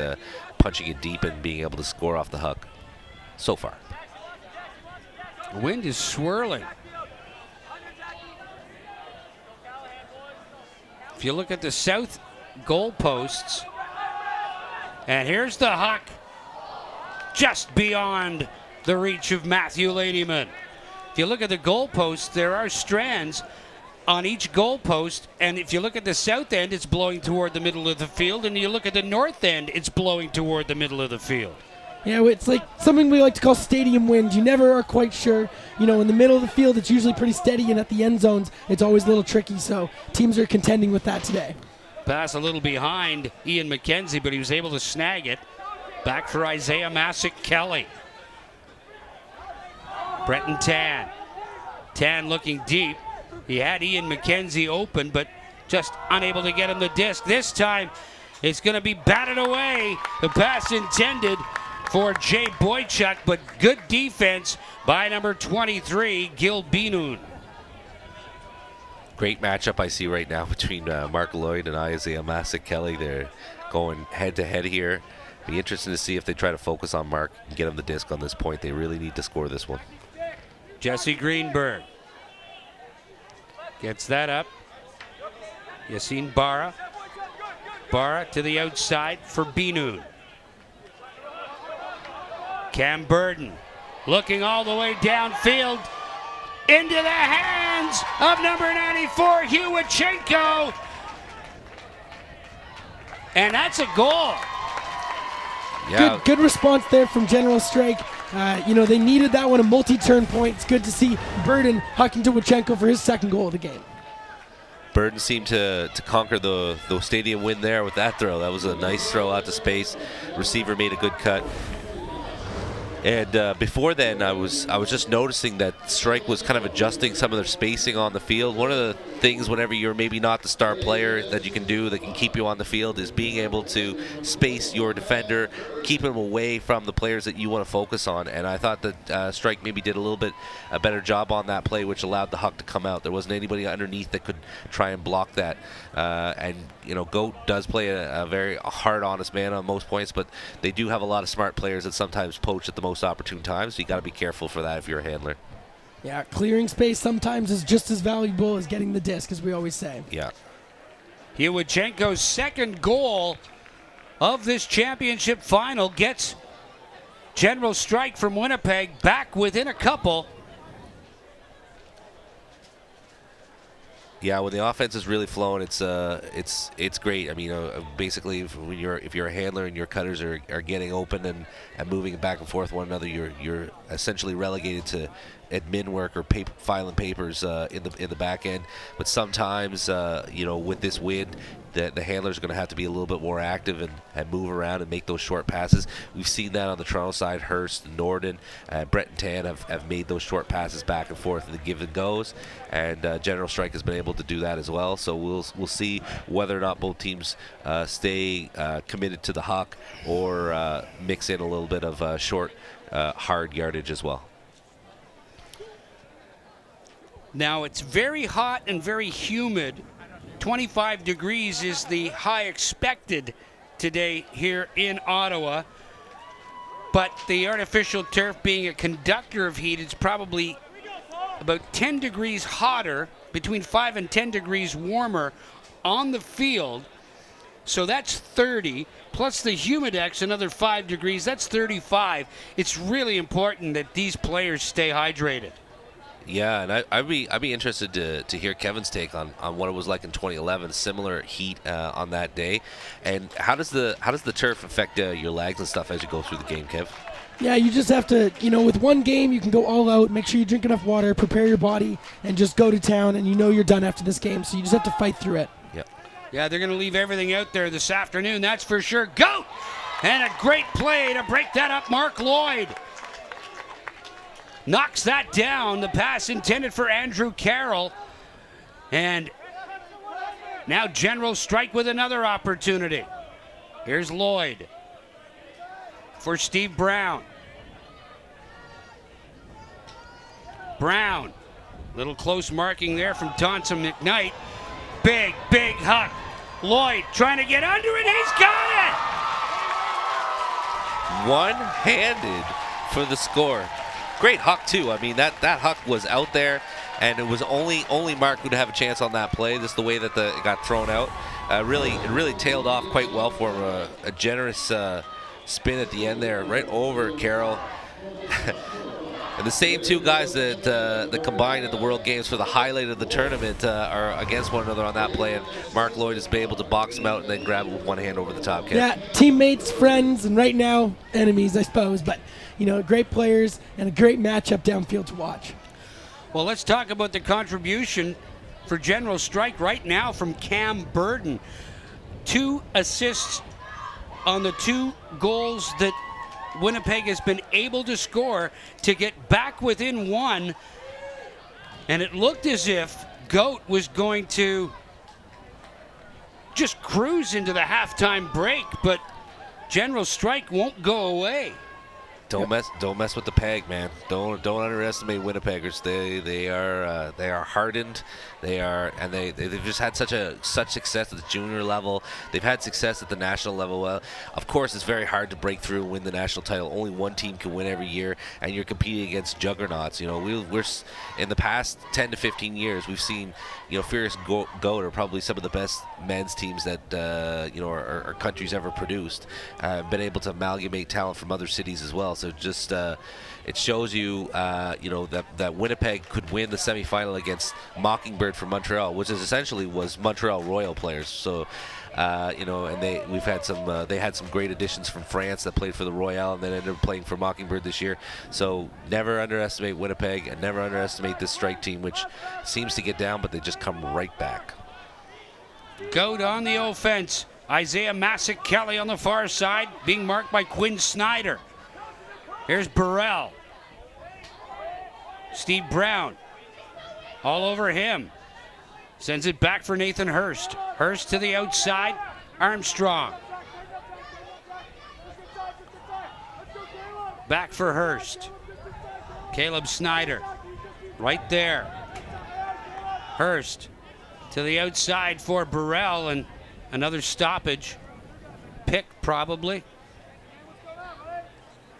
Speaker 3: punching it deep and being able to score off the huck so far.
Speaker 1: The wind is swirling. If you look at the south goalposts, and here's the huck just beyond the reach of Matthew Ladyman. If you look at the goalposts, there are strands on each goalpost. And if you look at the south end, it's blowing toward the middle of the field. And you look at the north end, it's blowing toward the middle of the field.
Speaker 2: Yeah, it's like something we like to call stadium wind. You never are quite sure. You know, in the middle of the field, it's usually pretty steady, and at the end zones, it's always a little tricky. So teams are contending with that today.
Speaker 1: Pass a little behind Ian McKenzie, but he was able to snag it. Back for Isaiah Masick-Kelly. Breton Tan. Tan looking deep. He had Ian McKenzie open, but just unable to get him the disc. This time, it's going to be batted away. The pass intended for Jay Boychuk, but good defense by number 23, Gil Binoon.
Speaker 3: Great matchup I see right now between Mark Lloyd and Isaiah Masick-Kelly. They're going head-to-head here. Be interesting to see if they try to focus on Mark and get him the disc on this point. They really need to score this one.
Speaker 1: Jesse Greenberg gets that up. Yassine Barra. Barra to the outside for Binoon. Cam Burden looking all the way downfield into the hands of number 94, Huwachenko. And that's a goal.
Speaker 3: Yeah.
Speaker 2: Good response there from General Strike. You know, they needed that one, a multi-turn point. It's good to see Burden hucking to Huwachenko for his second goal of the game.
Speaker 3: Burden seemed to conquer the stadium win there with that throw. That was a nice throw out to space. Receiver made a good cut. And before then, I was just noticing that Strike was kind of adjusting some of their spacing on the field. One of the things whenever you're maybe not the star player that you can do that can keep you on the field is being able to space your defender, keep him away from the players that you want to focus on. And I thought that Strike maybe did a little bit a better job on that play, which allowed the huck to come out. There wasn't anybody underneath that could try and block that. And you know, Goat does play a very hard, honest man on most points, but they do have a lot of smart players that sometimes poach at the most opportune times. So you got to be careful for that if you're a handler.
Speaker 2: Yeah, clearing space sometimes is just as valuable as getting the disc, as we always say.
Speaker 3: Yeah.
Speaker 1: Huwachenko's second goal of this championship final gets General Strike from Winnipeg back within a couple.
Speaker 3: Yeah, when the offense is really flowing, it's great. I mean, basically, if you're a handler and your cutters are getting open and moving back and forth one another, you're essentially relegated to admin work or filing papers in the back end. But sometimes, you know, with this wind, the handlers are going to have to be a little bit more active and move around and make those short passes. We've seen that on the Toronto side. Hurst, Norden, Brett and Tan have made those short passes back and forth, and the give and goes. And General Strike has been able to do that as well. So we'll see whether or not both teams stay committed to the huck or mix in a little bit of short, hard yardage as well.
Speaker 1: Now it's very hot and very humid. 25 degrees is the high expected today here in Ottawa. But the artificial turf being a conductor of heat, it's probably about 10 degrees hotter, between 5 and 10 degrees warmer on the field. So that's 30, plus the Humidex, another 5 degrees, that's 35. It's really important that these players stay hydrated.
Speaker 3: Yeah, and I'd be interested to hear Kevin's take on what it was like in 2011, similar heat on that day, and how does the turf affect your legs and stuff as you go through the game, Kev?
Speaker 2: Yeah, you just have to, you know, with one game you can go all out, make sure you drink enough water, prepare your body, and just go to town, and you know you're done after this game, so you just have to fight through it.
Speaker 3: Yeah.
Speaker 1: Yeah, they're going to leave everything out there this afternoon, that's for sure. Goat! And a great play to break that up, Mark Lloyd. Knocks that down. The pass intended for Andrew Carroll. And now General Strike with another opportunity. Here's Lloyd for Steve Brown. Brown. Little close marking there from Donson McKnight. Big huck. Lloyd trying to get under it. He's got it!
Speaker 3: One-handed for the score. Great huck too. I mean, that huck was out there, and it was only Mark who'd have a chance on that play. Just the way that it got thrown out, it really tailed off quite well for him. A generous spin at the end there, right over Carroll. And the same two guys that combined at the World Games for the highlight of the tournament are against one another on that play, and Mark Lloyd has been able to box him out and then grab it with one hand over the top.
Speaker 2: Yeah, teammates, friends, and right now enemies, I suppose. But great players and a great matchup downfield to watch.
Speaker 1: Well, let's talk about the contribution for General Strike right now from Cam Burden. 2 assists on the 2 goals that Winnipeg has been able to score to get back within 1. And it looked as if Goat was going to just cruise into the halftime break, but General Strike won't go away.
Speaker 3: Don't mess with the peg, man. Don't underestimate Winnipeggers. They are hardened. They've just had such success at the junior level. They've had success at the national level. Well, of course, it's very hard to break through and win the national title. Only one team can win every year, and you're competing against juggernauts. We're in the past 10 to 15 years, we've seen Furious Goat are probably some of the best men's teams that our country's ever produced. Been able to amalgamate talent from other cities as well. So just it shows you, that Winnipeg could win the semifinal against Mockingbird from Montreal, which essentially was Montreal Royal players. So, and they had some great additions from France that played for the Royal and then ended up playing for Mockingbird this year. So never underestimate Winnipeg and never underestimate this strike team, which seems to get down, but they just come right back.
Speaker 1: Goat on the offense. Isaiah Masick-Kelly on the far side, being marked by Quinn Snyder. Here's Burrell. Steve Brown all over him. Sends it back for Nathan Hurst. Hurst to the outside. Armstrong. Back for Hurst. Caleb Snyder right there. Hurst to the outside for Burrell, and another stoppage. Pick probably.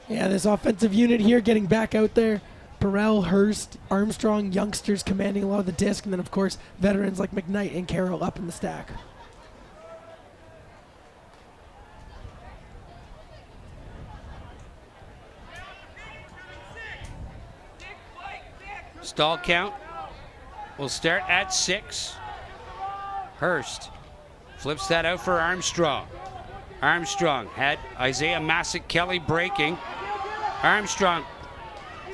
Speaker 2: Yeah, this offensive unit here getting back out there. Burrell, Hurst, Armstrong, youngsters commanding a lot of the disc, and then, of course, veterans like McKnight and Carroll up in the stack.
Speaker 1: Stall count will start at 6. Hurst flips that out for Armstrong. Armstrong had Isaiah Masick-Kelly breaking. Armstrong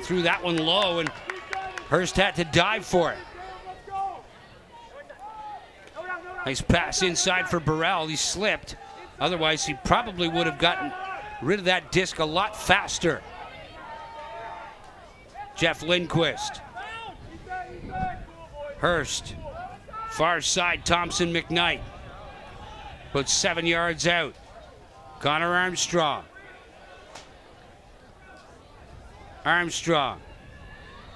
Speaker 1: threw that one low, and Hurst had to dive for it. Nice pass inside for Burrell. He slipped. Otherwise, he probably would have gotten rid of that disc a lot faster. Jeff Lindquist. Hurst. Far side, Thompson McKnight. About 7 yards out. Connor Armstrong. Armstrong.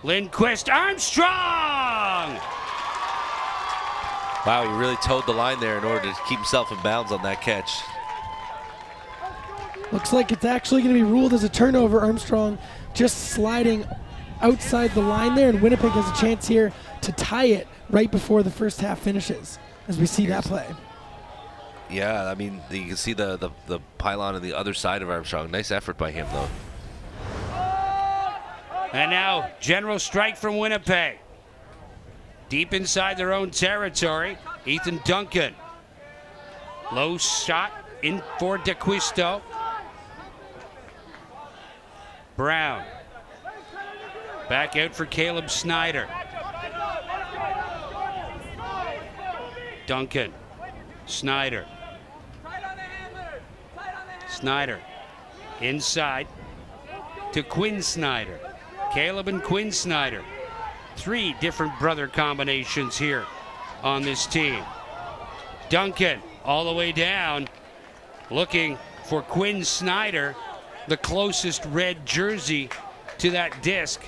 Speaker 1: Lindquist. Armstrong!
Speaker 3: Wow, he really towed the line there in order to keep himself in bounds on that catch.
Speaker 2: Looks like it's actually going to be ruled as a turnover. Armstrong just sliding outside the line there, and Winnipeg has a chance here to tie it right before the first half finishes, as we see that play.
Speaker 3: Yeah, I mean, you can see the pylon on the other side of Armstrong. Nice effort by him, though.
Speaker 1: And now, General Strike from Winnipeg. Deep inside their own territory, Ethan Duncan. Low shot in for DeQuisto. Brown. Back out for Caleb Snyder. Duncan. Snyder. Snyder. Inside to Quinn Snyder. Caleb and Quinn Snyder. 3 different brother combinations here on this team. Duncan all the way down, looking for Quinn Snyder, the closest red jersey to that disc.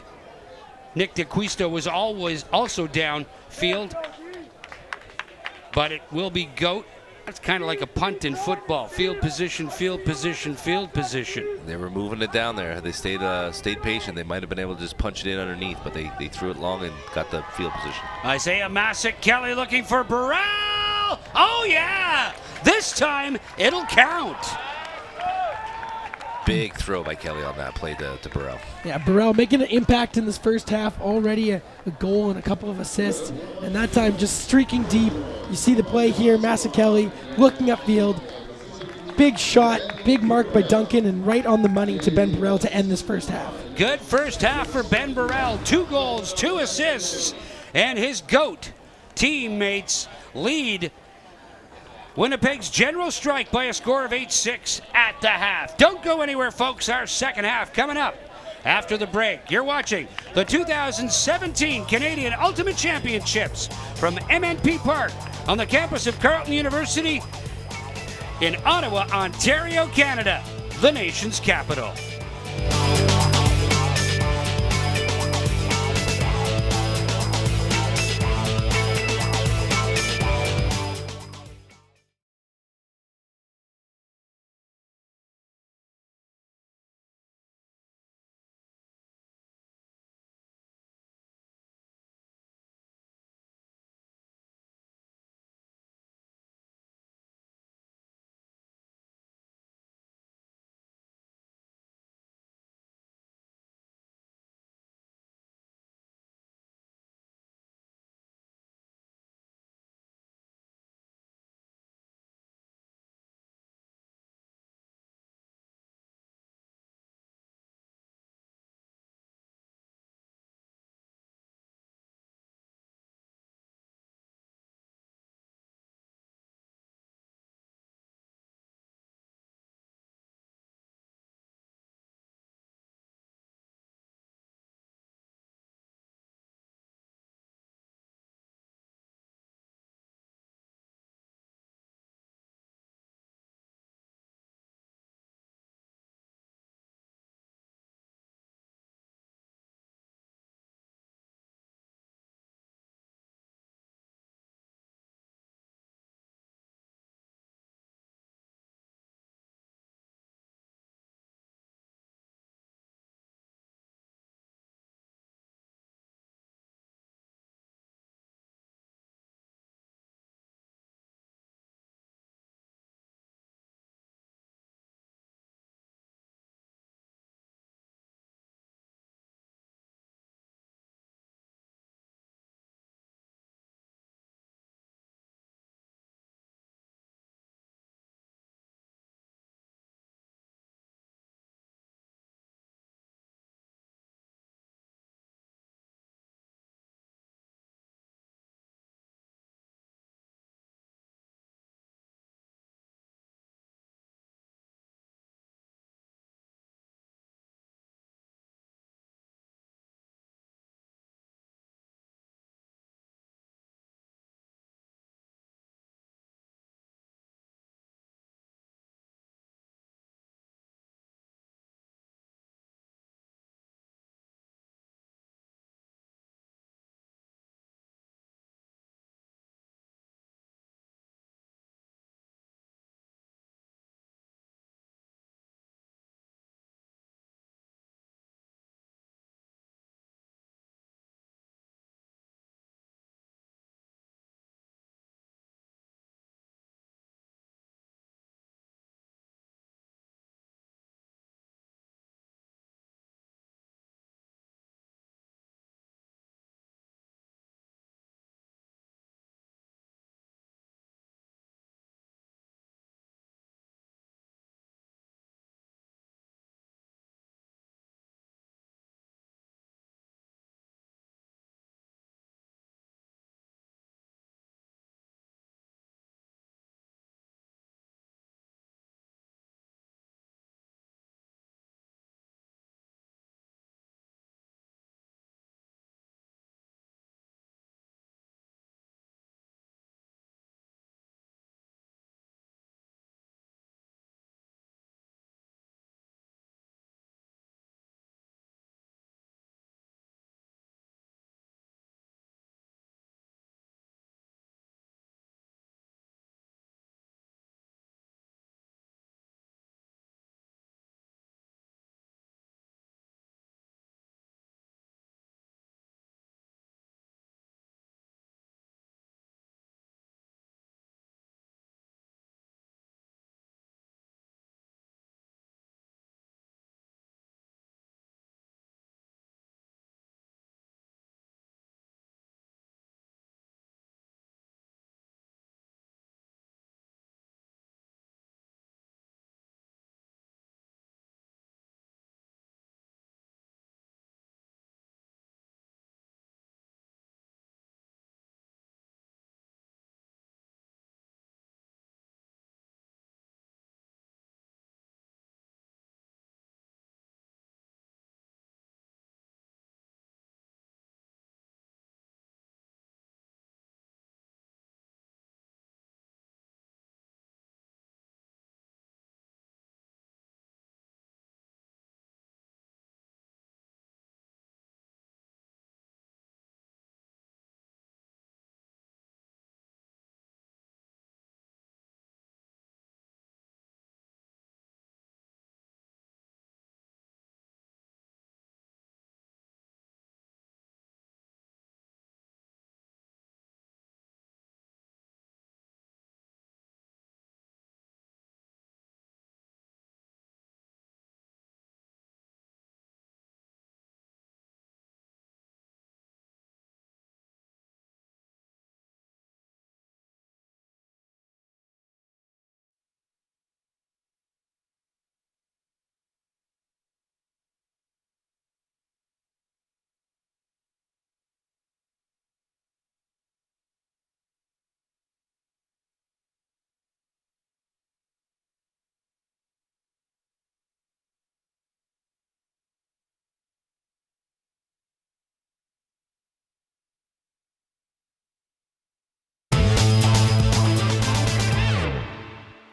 Speaker 1: Nick DeQuisto was always also downfield, but it will be Goat. That's kind of like a punt in football. Field position, field position, field position.
Speaker 3: They were moving it down there. They stayed patient. They might have been able to just punch it in underneath, but they threw it long and got the field position.
Speaker 1: Isaiah Masick-Kelly looking for Burrell. Oh, yeah! This time, it'll count.
Speaker 3: Big throw by Kelly on that play to Burrell.
Speaker 2: Yeah, Burrell making an impact in this first half. Already a goal and a couple of assists. And that time just streaking deep. You see the play here. Kelly looking upfield. Big shot, big mark by Duncan, and right on the money to Ben Burrell to end this first half.
Speaker 1: Good first half for Ben Burrell. 2 goals, 2 assists, and his GOAT teammates lead Winnipeg's General Strike by a score of 8-6 at the half. Don't go anywhere, folks. Our second half coming up after the break. You're watching the 2017 Canadian Ultimate Championships from MNP Park on the campus of Carleton University in Ottawa, Ontario, Canada, the nation's capital.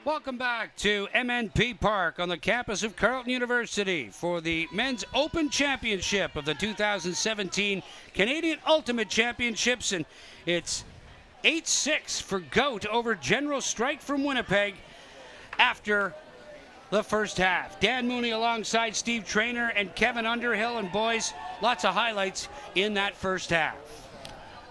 Speaker 1: Welcome back to MNP Park on the campus of Carleton University for the Men's Open Championship of the 2017 Canadian Ultimate Championships. And it's 8-6 for Goat over General Strike from Winnipeg after the first half. Dan Mooney alongside Steve Traynor and Kevin Underhill. And boys, lots of highlights in that first half.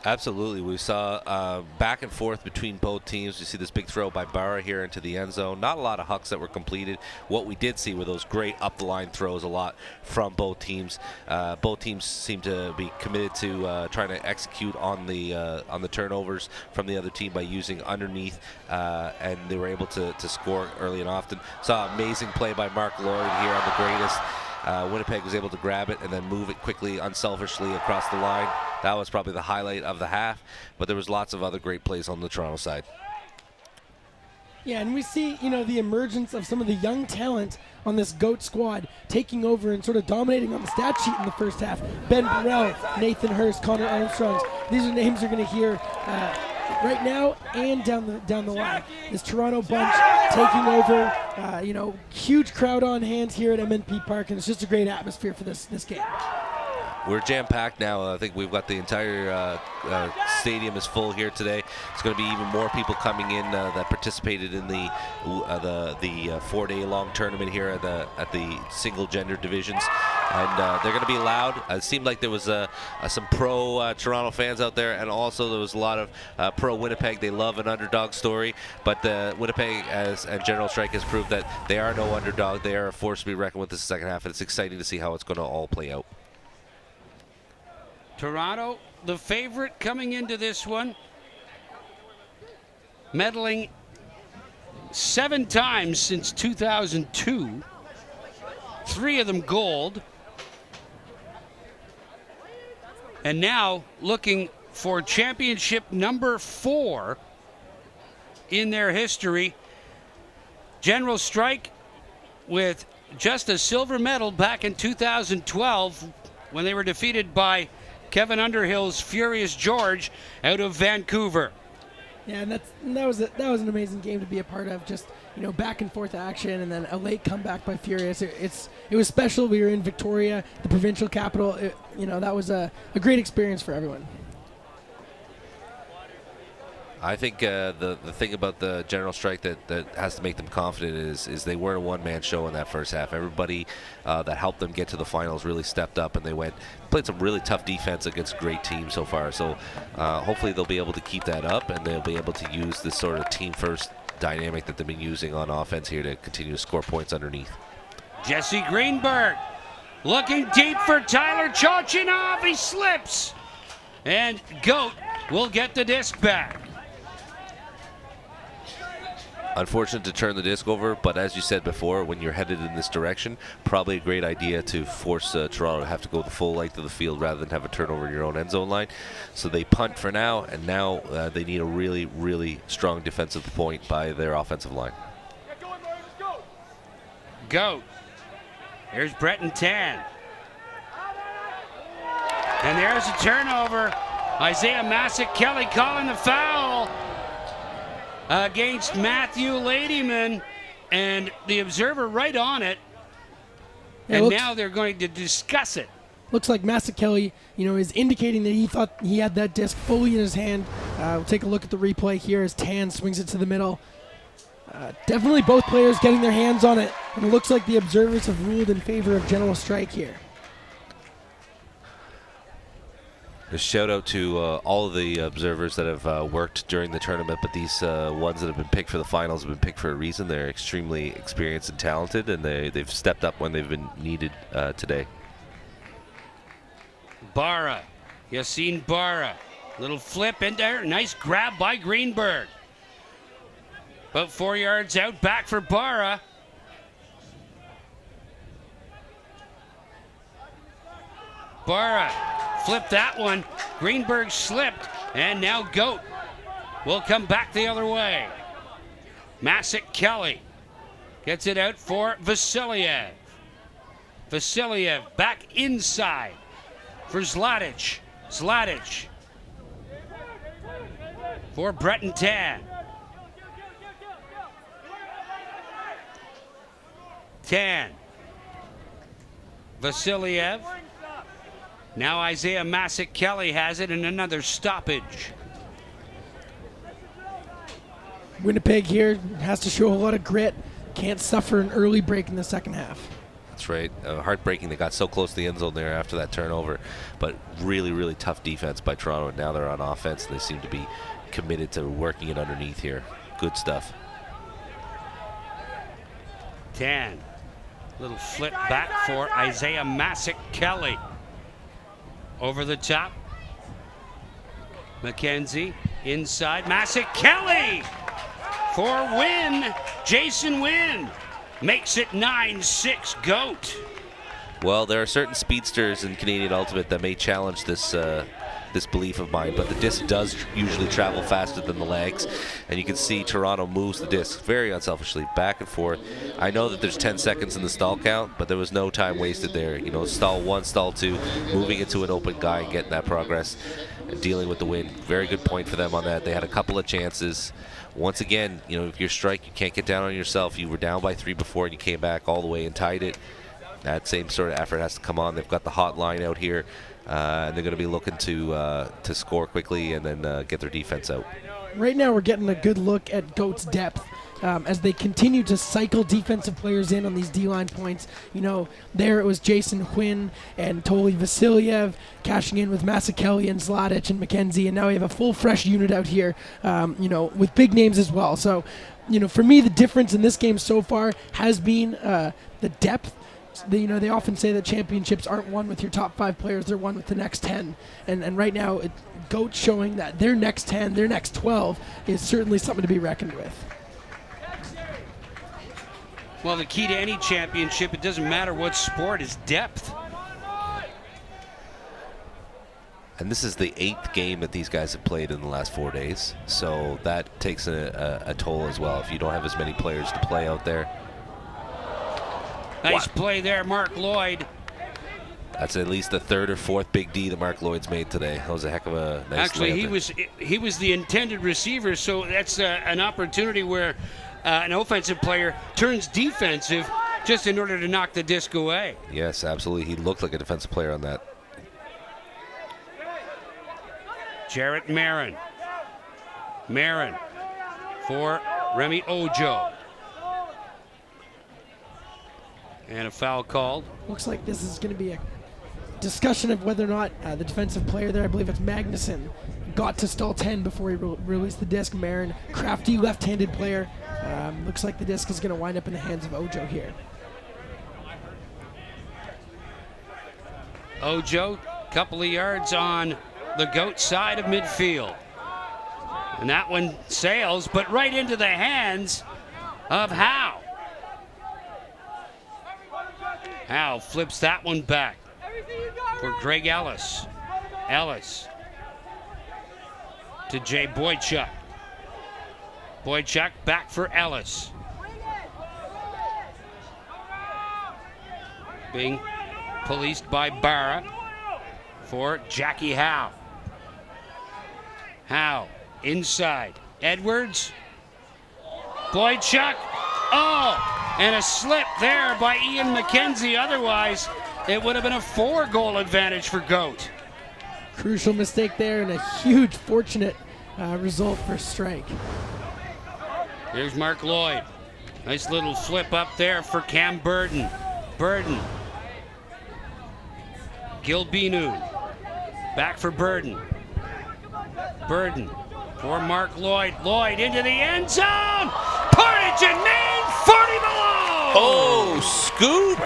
Speaker 3: Absolutely. We saw back and forth between both teams. You see this big throw by Barra here into the end zone. Not a lot of hucks that were completed. What we did see were those great up-the-line throws a lot from both teams. Both teams seem to be committed to trying to execute on the turnovers from the other team by using underneath, and they were able to score early and often. Saw an amazing play by Mark Lloyd here on the greatest. Winnipeg was able to grab it and then move it quickly, unselfishly across the line. That was probably the highlight of the half, but there was lots of other great plays on the Toronto side.
Speaker 2: Yeah, and we see, the emergence of some of the young talent on this GOAT squad taking over and sort of dominating on the stat sheet in the first half. Ben Burrell, Nathan Hurst, Connor Armstrong. These are names you're going to hear right now and down the line. This Toronto bunch taking over, huge crowd on hand here at MNP Park, and it's just a great atmosphere for this game.
Speaker 3: We're jam-packed now. I think we've got the entire stadium is full here today. It's going to be even more people coming in that participated in the 4-day-long tournament here at the single-gender divisions, and they're going to be loud. It seemed like there was some pro-Toronto fans out there, and also there was a lot of pro-Winnipeg. They love an underdog story, but Winnipeg and General Strike has proved that they are no underdog. They are a force to be reckoned with this second half, and it's exciting to see how it's going to all play out.
Speaker 1: Toronto, the favorite coming into this one, medaling 7 times since 2002, 3 of them gold, and now looking for championship number 4 in their history. General Strike with just a silver medal back in 2012 when they were defeated by Kevin Underhill's Furious George out of Vancouver.
Speaker 2: Yeah, and that was an amazing game to be a part of. Just back and forth action, and then a late comeback by Furious. It was special. We were in Victoria, the provincial capital. That was a great experience for everyone.
Speaker 3: I think the thing about the General Strike that has to make them confident is they weren't a one-man show in that first half. Everybody that helped them get to the finals really stepped up, and they played some really tough defense against great teams so far. So hopefully they'll be able to keep that up, and they'll be able to use this sort of team-first dynamic that they've been using on offense here to continue to score points underneath.
Speaker 1: Jesse Greenberg looking deep for Tyler Chochinov. He slips, and Goat will get the disc back.
Speaker 3: Unfortunate to turn the disc over, but as you said before, when you're headed in this direction, probably a great idea to force Toronto to have to go the full length of the field rather than have a turnover in your own end zone line. So they punt for now, and now they need a really, really strong defensive point by their offensive line.
Speaker 1: Goat. Here's Breton Tan. And there's a turnover. Isaiah Massick-Kelly calling the foul against Matthew Ladyman, and the observer right on it, and now they're going to discuss it.
Speaker 2: Looks like Massick-Kelly, is indicating that he thought he had that disc fully in his hand. We'll take a look at the replay here as Tan swings it to the middle. Definitely both players getting their hands on it, and it looks like the observers have ruled in favor of General Strike here.
Speaker 3: A shout out to all of the observers that have worked during the tournament, but these ones that have been picked for the finals have been picked for a reason. They're extremely experienced and talented, and they've stepped up when they've been needed today.
Speaker 1: Barra, Yassine Barra, little flip in there, nice grab by Greenberg. About 4 yards out, back for Barra. Barra flipped that one. Greenberg slipped, and now Goat will come back the other way. Massick-Kelly gets it out for Vasiliev. Vasiliev back inside for Zlatić. Zlatić for Breton Tan. 10. Vasiliev. Now Isaiah Masick-Kelly has it, and another stoppage.
Speaker 2: Winnipeg here has to show a lot of grit. Can't suffer an early break in the second half.
Speaker 3: That's right. Heartbreaking. They got so close to the end zone there after that turnover. But really, really tough defense by Toronto. And now they're on offense, and they seem to be committed to working it underneath here. Good stuff.
Speaker 1: 10. Little flip back for Isaiah Masick-Kelly. Over the top. McKenzie inside. Masick-Kelly for Wynn. Jason Wynn makes it 9-6 GOAT.
Speaker 3: Well, there are certain speedsters in Canadian Ultimate that may challenge this this belief of mine, but the disc does usually travel faster than the legs, and you can see Toronto moves the disc very unselfishly back and forth. I know that there's 10 seconds in the stall count, but there was no time wasted there. You know, stall 1, stall 2, moving into an open guy and getting that progress and dealing with the wind. Very good point for them on that. They had a couple of chances. Once again, you know, if you're strike, you can't get down on yourself. You were down by 3 before and you came back all the way and tied it. That same sort of effort has to come on. They've got the hot line out here, and they're going to be looking to score quickly and then get their defense out.
Speaker 2: Right now we're getting a good look at GOAT's depth as they continue to cycle defensive players in on these D-line points. You know, there it was Jason Quinn and Toli Vasiliev cashing in with Masick-Kelly and Zladic and McKenzie, and now we have a full fresh unit out here, you know, with big names as well. So, you know, for me, the difference in this game so far has been the depth. You know, they often say that championships aren't won with your top 5 players, they're won with the next 10. And right now, GOAT showing that their next 10, their next 12 is certainly something to be reckoned with.
Speaker 1: Well, the key to any championship, it doesn't matter what sport, is depth.
Speaker 3: And this is the 8th game that these guys have played in the last 4 days, so that takes a toll as well if you don't have as many players to play out there.
Speaker 1: Nice play there, Mark Lloyd.
Speaker 3: That's at least the 3rd or 4th big D that Mark Lloyd's made today. That was a heck of a nice
Speaker 1: Actually,
Speaker 3: layup.
Speaker 1: he was the intended receiver, so that's an opportunity where an offensive player turns defensive just in order to knock the disc away.
Speaker 3: Yes, absolutely. He looked like a defensive player on that.
Speaker 1: Jarrett Marin. Marin for Remy Ojo. And a foul called.
Speaker 2: Looks like this is going to be a discussion of whether or not the defensive player there, I believe it's Magnuson, got to stall 10 before he released the disc. Marin, crafty left-handed player. Looks like the disc is going to wind up in the hands of Ojo here.
Speaker 1: Ojo, couple of yards on the GOAT side of midfield. And that one sails, but right into the hands of Howe. Howe flips that one back for Greg Ellis. Ellis to Jay Boychuk. Boychuk back for Ellis. Being policed by Barra for Jackie Howe. Howe inside. Edwards. Boychuk. Oh! And a slip there by Ian McKenzie. Otherwise, it would have been a 4-goal advantage for GOAT.
Speaker 2: Crucial mistake there and a huge fortunate result for strike.
Speaker 1: Here's Mark Lloyd. Nice little flip up there for Cam Burden. Burden. Gilbinu. Back for Burden. Burden for Mark Lloyd. Lloyd into the end zone. Portage and Maine, 40 below.
Speaker 3: Oh, scoop!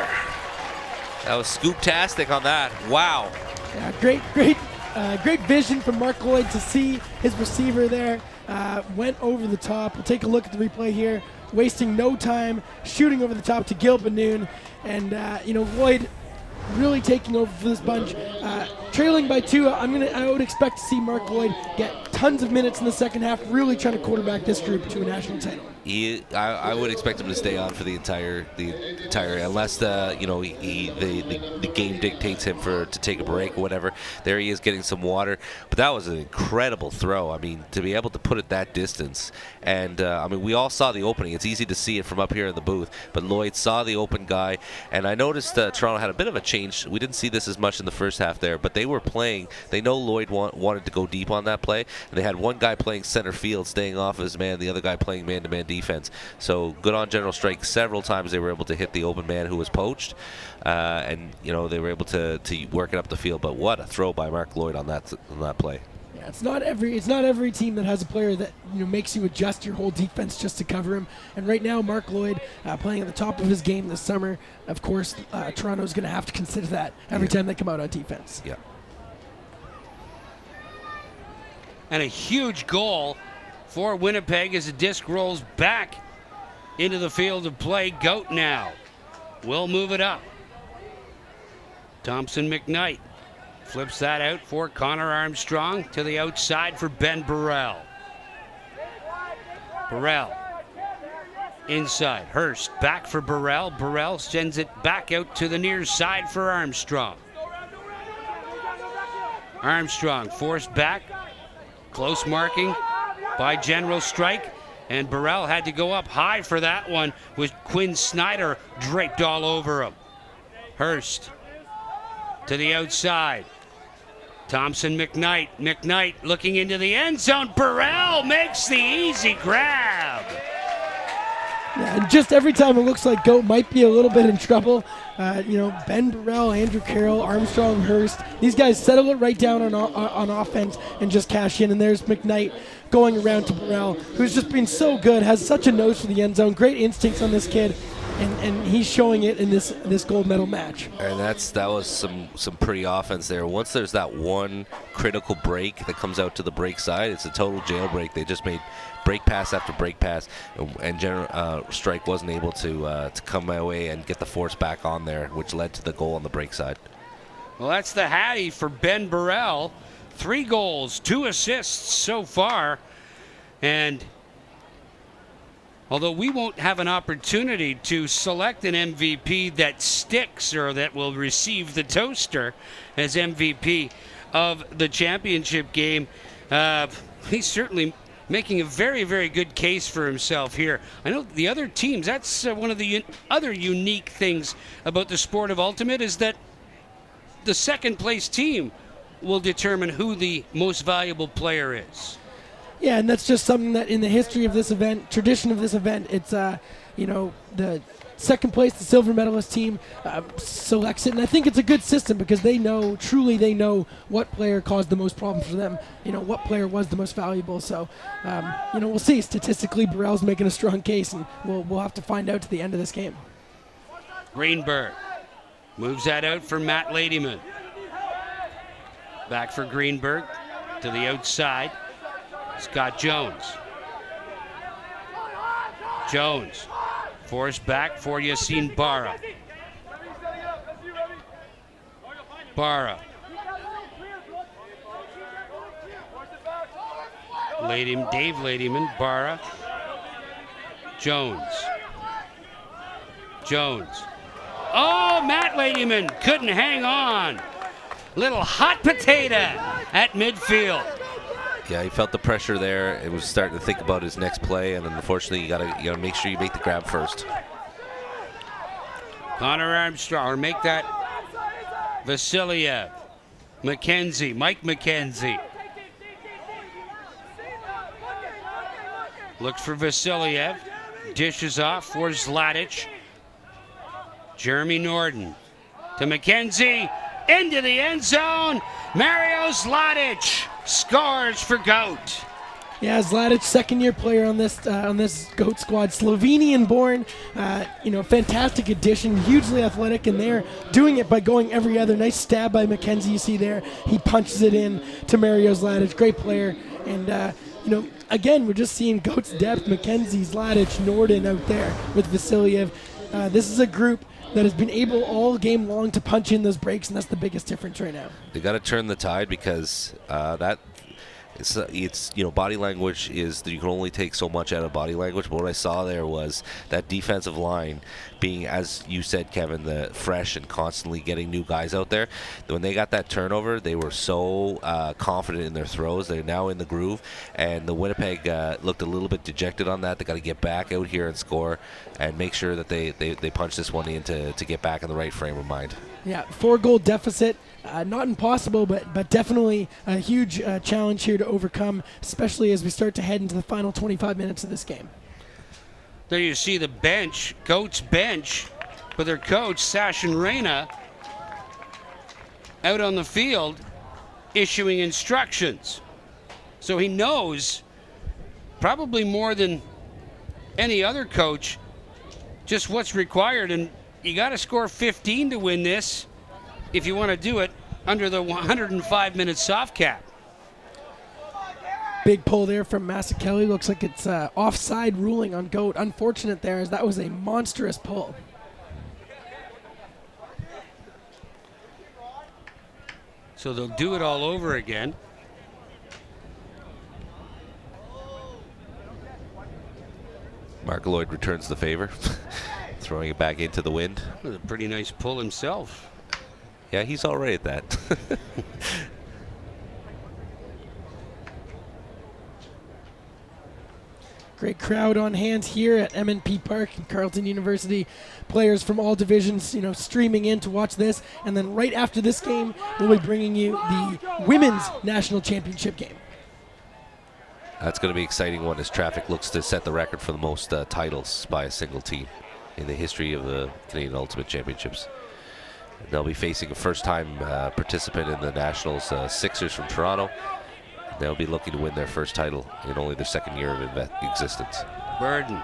Speaker 3: That was scoop-tastic on that. Wow.
Speaker 2: Yeah, great vision from Mark Lloyd to see his receiver there. Went over the top. We'll take a look at the replay here. Wasting no time, shooting over the top to Gilbinu. And, you know, Lloyd really taking over for this bunch. Trailing by 2, I would expect to see Mark Lloyd get tons of minutes in the second half, really trying to quarterback this group to a national title.
Speaker 3: I would expect him to stay on for the entire unless the game dictates him to take a break or whatever. There he is getting some water, but that was an incredible throw. I mean, to be able to put it that distance, and I mean, we all saw the opening. It's easy to see it from up here in the booth, but Lloyd saw the open guy, and I noticed Toronto had a bit of a change. We didn't see this as much in the first half there, but they were playing. They know Lloyd wanted to go deep on that play, and they had one guy playing center field, staying off his man, the other guy playing man-to-man defense. So good on General Strike. Several times they were able to hit the open man who was poached, and they were able to work it up the field. But what a throw by Mark Lloyd on that play.
Speaker 2: Yeah, it's not every team that has a player that makes you adjust your whole defense just to cover him. And right now, Mark Lloyd playing at the top of his game this summer. Of course, Toronto's going to have to consider that every time they come out on defense.
Speaker 3: Yeah.
Speaker 1: And a huge goal for Winnipeg as the disc rolls back into the field of play. Goat now will move it up. Thompson McKnight flips that out for Connor Armstrong to the outside for Ben Burrell. Burrell inside. Hurst back for Burrell. Burrell sends it back out to the near side for Armstrong. Armstrong forced back. Close marking by General Strike, and Burrell had to go up high for that one with Quinn Snyder draped all over him. Hurst to the outside. Thompson McKnight. McKnight looking into the end zone. Burrell makes the easy grab.
Speaker 2: Yeah, and just every time it looks like Goat might be a little bit in trouble, Ben Burrell, Andrew Carroll, Armstrong, Hurst, these guys settle it right down on offense and just cash in. And there's McKnight going around to Burrell, who's just been so good, has such a nose for the end zone, great instincts on this kid, and he's showing it in this gold medal match.
Speaker 3: And that was some pretty offense there. Once there's that one critical break that comes out to the break side, it's a total jailbreak. They just made break pass after break pass, and General Strike wasn't able to come my way and get the force back on there, which led to the goal on the break side.
Speaker 1: Well, that's the Hattie for Ben Burrell. 3 goals, 2 assists so far. And although we won't have an opportunity to select an MVP that sticks or that will receive the toaster as MVP of the championship game, he's certainly making a very, very good case for himself here. I know the other teams, that's one of the other unique things about the sport of Ultimate, is that the second place team will determine who the most valuable player is.
Speaker 2: Yeah, and that's just something that in the history of this event, tradition of this event, it's, the second place, the silver medalist team selects it. And I think it's a good system because they know what player caused the most problems for them, what player was the most valuable. So, we'll see. Statistically, Burrell's making a strong case, and we'll have to find out to the end of this game.
Speaker 1: Greenberg moves that out for Matt Ladyman. Back for Greenberg to the outside. Scott Jones. Jones forced back for Yassine Barra. Barra. Dave Ladyman, Barra. Jones. Oh, Matt Ladyman couldn't hang on. Little hot potato at midfield.
Speaker 3: Yeah, he felt the pressure there. It was starting to think about his next play, and unfortunately, you gotta make sure you make the grab first.
Speaker 1: Connor Armstrong, or make that Vasiliev. Mike McKenzie. Looks for Vasiliev. Dishes off for Zlatić. Jeremy Norden to McKenzie. Into the end zone. Mario Zlatić scores for Goat.
Speaker 2: Yeah, Zlatić, second-year player on this Goat squad, Slovenian-born, fantastic addition, hugely athletic, and they're doing it by going every other. Nice stab by McKenzie, you see there. He punches it in to Mario Zlatić, great player, and again, we're just seeing Goat's depth. McKenzie, Zlatić, Norden out there with Vasiliev. This is a group that has been able all game long to punch in those breaks, and that's the biggest difference right now.
Speaker 3: They got to turn the tide because it's body language is that you can only take so much out of body language. But what I saw there was that defensive line being, as you said, Kevin, the fresh and constantly getting new guys out there. When they got that turnover, they were so confident in their throws. They're now in the groove, and the Winnipeg looked a little bit dejected on that. They got to get back out here and score and make sure that they punch this one in to get back in the right frame of mind.
Speaker 2: Yeah, 4-goal deficit. Not impossible, but definitely a huge challenge here to overcome, especially as we start to head into the final 25 minutes of this game.
Speaker 1: There you see the bench, Goat's bench, with their coach, Sachin Reyna, out on the field issuing instructions. So he knows, probably more than any other coach, just what's required. And you got to score 15 to win this if you want to do it under the 105-minute soft cap.
Speaker 2: Big pull there from Masekeli. Looks like it's offside ruling on Goat. Unfortunate there, as that was a monstrous pull.
Speaker 1: So they'll do it all over again.
Speaker 3: Mark Lloyd returns the favor, throwing it back into the wind.
Speaker 1: That was a pretty nice pull himself.
Speaker 3: Yeah, he's all right at that.
Speaker 2: Great crowd on hand here at MNP Park and Carleton University. Players from all divisions, streaming in to watch this. And then right after this game, we'll be bringing you the Women's National Championship game.
Speaker 3: That's going to be an exciting one as Traffic looks to set the record for the most titles by a single team in the history of the Canadian Ultimate Championships. They'll be facing a first-time participant in the Nationals, Sixers from Toronto. They'll be looking to win their first title in only their second year of existence.
Speaker 1: Burden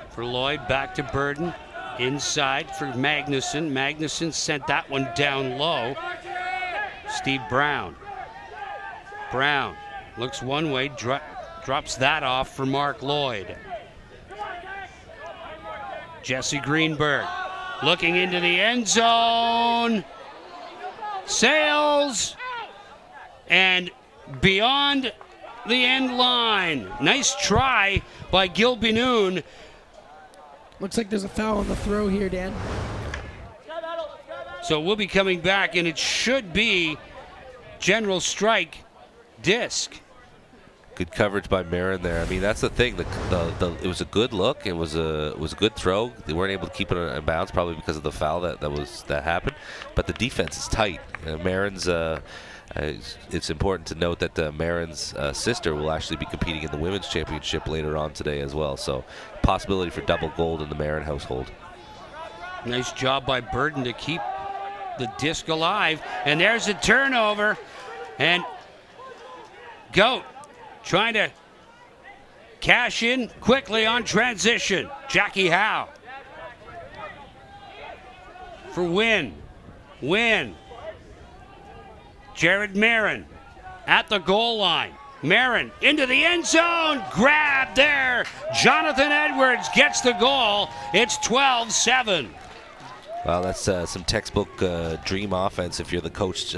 Speaker 1: for Lloyd, back to Burden. Inside for Magnuson. Magnuson sent that one down low. Steve Brown. Brown looks one way, drops that off for Mark Lloyd. Jesse Greenberg looking into the end zone. Sails and beyond the end line. Nice try by Gil Binoon.
Speaker 2: Looks like there's a foul on the throw here, Dan.
Speaker 1: So we'll be coming back, and it should be general strike disc.
Speaker 3: Good coverage by Marin there. I mean, that's the thing. It was a good look. It was a good throw. They weren't able to keep it in bounds, probably because of the foul that happened. But the defense is tight. Marin's. It's important to note that Marin's sister will actually be competing in the Women's Championship later on today as well. So, possibility for double gold in the Marin household.
Speaker 1: Nice job by Burden to keep the disc alive. And there's a turnover. And Goat trying to cash in quickly on transition. Jackie Howe for Win. Jared Marin at the goal line. Marin into the end zone. Grab there. Jonathan Edwards gets the goal. It's 12-7.
Speaker 3: Well, that's some textbook dream offense if you're the coach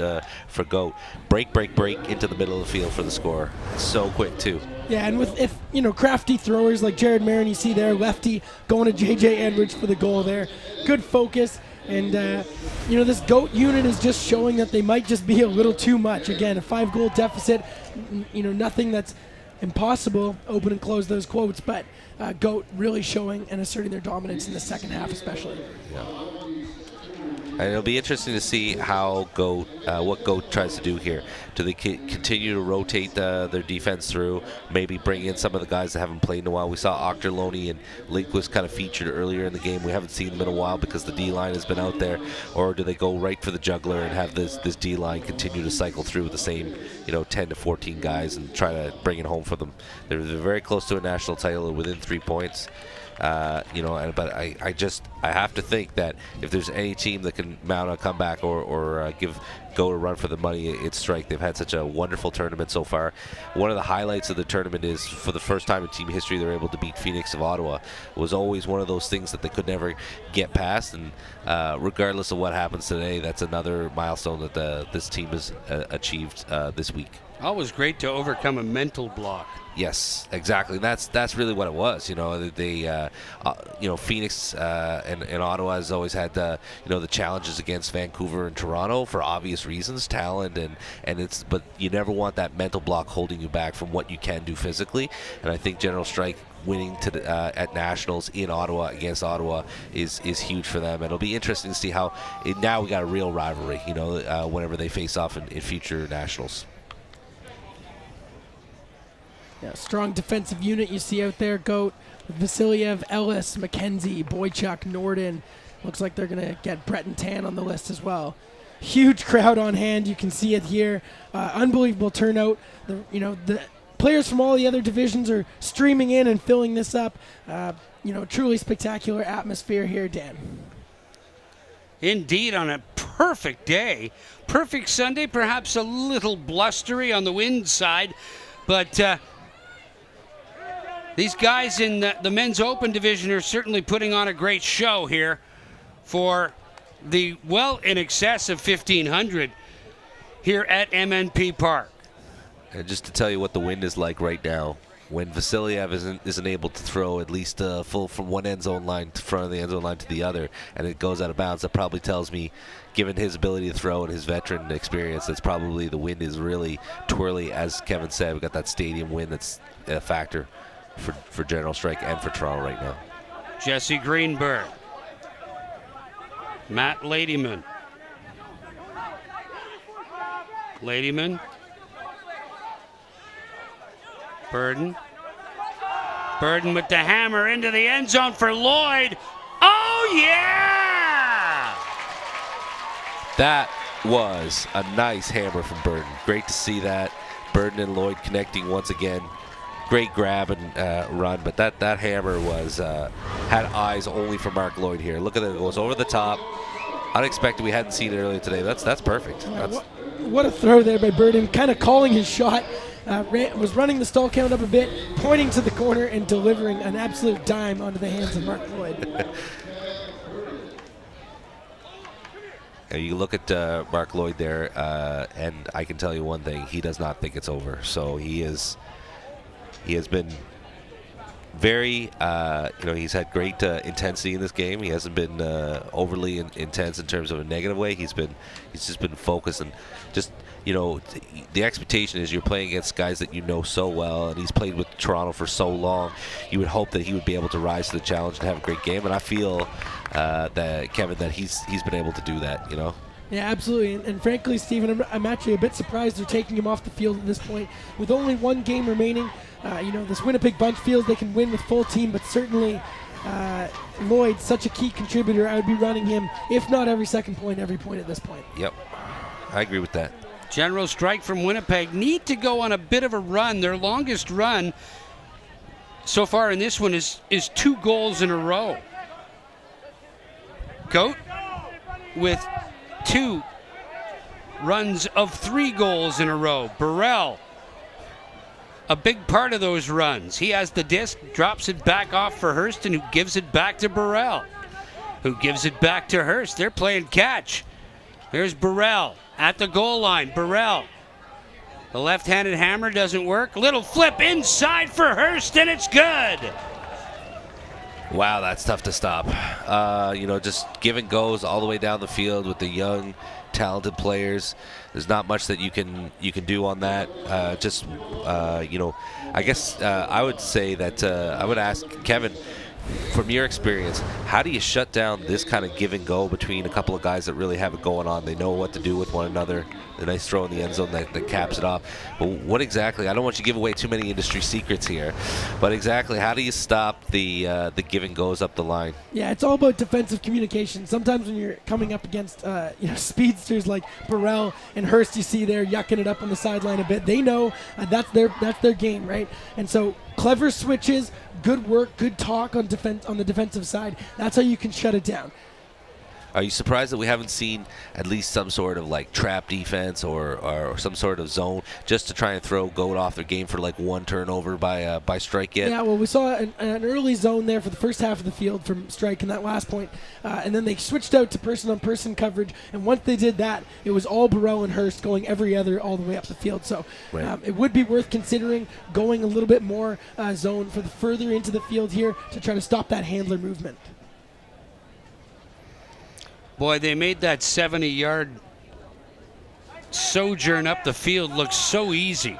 Speaker 3: for Goat. Break into the middle of the field for the score. So quick, too.
Speaker 2: Yeah, and if crafty throwers like Jared Marin, you see there, lefty going to J.J. Edwards for the goal there. Good focus. And, this Goat unit is just showing that they might just be a little too much. Again, a 5-goal deficit, nothing that's impossible, open and close those quotes, but Goat really showing and asserting their dominance in the second half especially.
Speaker 3: Yeah. And it'll be interesting to see how what Goat tries to do here. Do they continue to rotate their defense through, maybe bring in some of the guys that haven't played in a while? We saw Ochterlony and Lindquist kind of featured earlier in the game. We haven't seen them in a while because the D-line has been out there. Or do they go right for the juggler and have this D-line continue to cycle through the same 10 to 14 guys and try to bring it home for them? They're very close to a national title within 3 points. But I have to think that if there's any team that can mount a comeback or give go to run for the money at Strike. They've had such a wonderful tournament so far. One of the highlights of the tournament is, for the first time in team history, they're able to beat Phoenix of Ottawa. It was always one of those things that they could never get past, and regardless of what happens today, that's another milestone that this team has achieved this week.
Speaker 1: Always great to overcome a mental block.
Speaker 3: Yes, exactly. That's really what it was. Phoenix and Ottawa has always had the challenges against Vancouver and Toronto for obvious reasons, talent but you never want that mental block holding you back from what you can do physically. And I think General Strike winning at Nationals in Ottawa against Ottawa is huge for them. It'll be interesting to see how now we got a real rivalry. Whenever they face off in future Nationals.
Speaker 2: Yeah, strong defensive unit you see out there, Goat. Vasiliev, Ellis, McKenzie, Boychuk, Norden. Looks like they're going to get Breton Tan on the list as well. Huge crowd on hand. You can see it here. Unbelievable turnout. The players from all the other divisions are streaming in and filling this up. Truly spectacular atmosphere here, Dan.
Speaker 1: Indeed, on a perfect day. Perfect Sunday, perhaps a little blustery on the wind side, but these guys in the men's open division are certainly putting on a great show here for the well in excess of 1,500 here at MNP Park.
Speaker 3: And just to tell you what the wind is like right now, when Vasiliev isn't able to throw at least full from one end zone line to front of the end zone line to the other, and it goes out of bounds, that probably tells me, given his ability to throw and his veteran experience, that's probably the wind is really twirly. As Kevin said, we got that stadium wind that's a factor for General Strike and for Toronto right now.
Speaker 1: Jesse Greenberg, Matt Ladyman. Burden with the hammer into the end zone for Lloyd. Oh, yeah!
Speaker 3: That was a nice hammer from Burden. Great to see that. Burden and Lloyd connecting once again. Great grab and run, but that hammer was had eyes only for Mark Lloyd here. Look at it, it goes over the top. Unexpected, we hadn't seen it earlier today. That's perfect.
Speaker 2: What a throw there by Burden, kind of calling his shot. Was running the stall count up a bit, pointing to the corner and delivering an absolute dime onto the hands of Mark Lloyd.
Speaker 3: You look at Mark Lloyd there, and I can tell you one thing: he does not think it's over. So he has been very, he's had great intensity in this game. He hasn't been overly intense in terms of a negative way. He's just been focused and just. The expectation is you're playing against guys that you know so well, and he's played with Toronto for so long. You would hope that he would be able to rise to the challenge and have a great game, and I feel that, Kevin, that he's been able to do that,
Speaker 2: Yeah, absolutely. And frankly, Stephen, I'm actually a bit surprised they're taking him off the field at this point. With only one game remaining, this Winnipeg bunch feels they can win with full team, but certainly Lloyd, such a key contributor, I would be running him, if not every second point, every point at this point.
Speaker 3: Yep, I agree with that.
Speaker 1: General Strike from Winnipeg need to go on a bit of a run. Their longest run so far in this one is 2 goals in a row. Goat with 2 runs of 3 goals in a row. Burrell, a big part of those runs. He has the disc, drops it back off for Hurston, who gives it back to Burrell, who gives it back to Hurst. They're playing catch. There's Burrell at the goal line. Burrell, the left-handed hammer doesn't work. Little flip inside for Hurst, and it's good.
Speaker 3: Wow, that's tough to stop. Just give and goes all the way down the field with the young, talented players. There's not much that you can do on that. I guess I would say that I would ask Kevin, from your experience, how do you shut down this kind of give and go between a couple of guys that really have it going on? They know what to do with one another. A nice throw in the end zone that caps it off. But what exactly, I don't want you to give away too many industry secrets here, but exactly how do you stop the give and goes up the line?
Speaker 2: Yeah, it's all about defensive communication. Sometimes when you're coming up against speedsters like Burrell and Hurst, you see they're yucking it up on the sideline a bit. They know that's their game, right? And so clever switches, good work, good talk on the defensive side. That's how you can shut it down.
Speaker 3: Are you surprised that we haven't seen at least some sort of like trap defense or some sort of zone just to try and throw Goat off their game for like one turnover by Strike yet?
Speaker 2: Yeah, well, we saw an early zone there for the first half of the field from Strike in that last point, and then they switched out to person-on-person coverage, and once they did that, it was all Burrell and Hurst going every other all the way up the field. So
Speaker 3: Right.
Speaker 2: it would be worth considering going a little bit more zone for the further into the field here to try to stop that handler movement.
Speaker 1: Boy, they made that 70-yard sojourn up the field look so easy.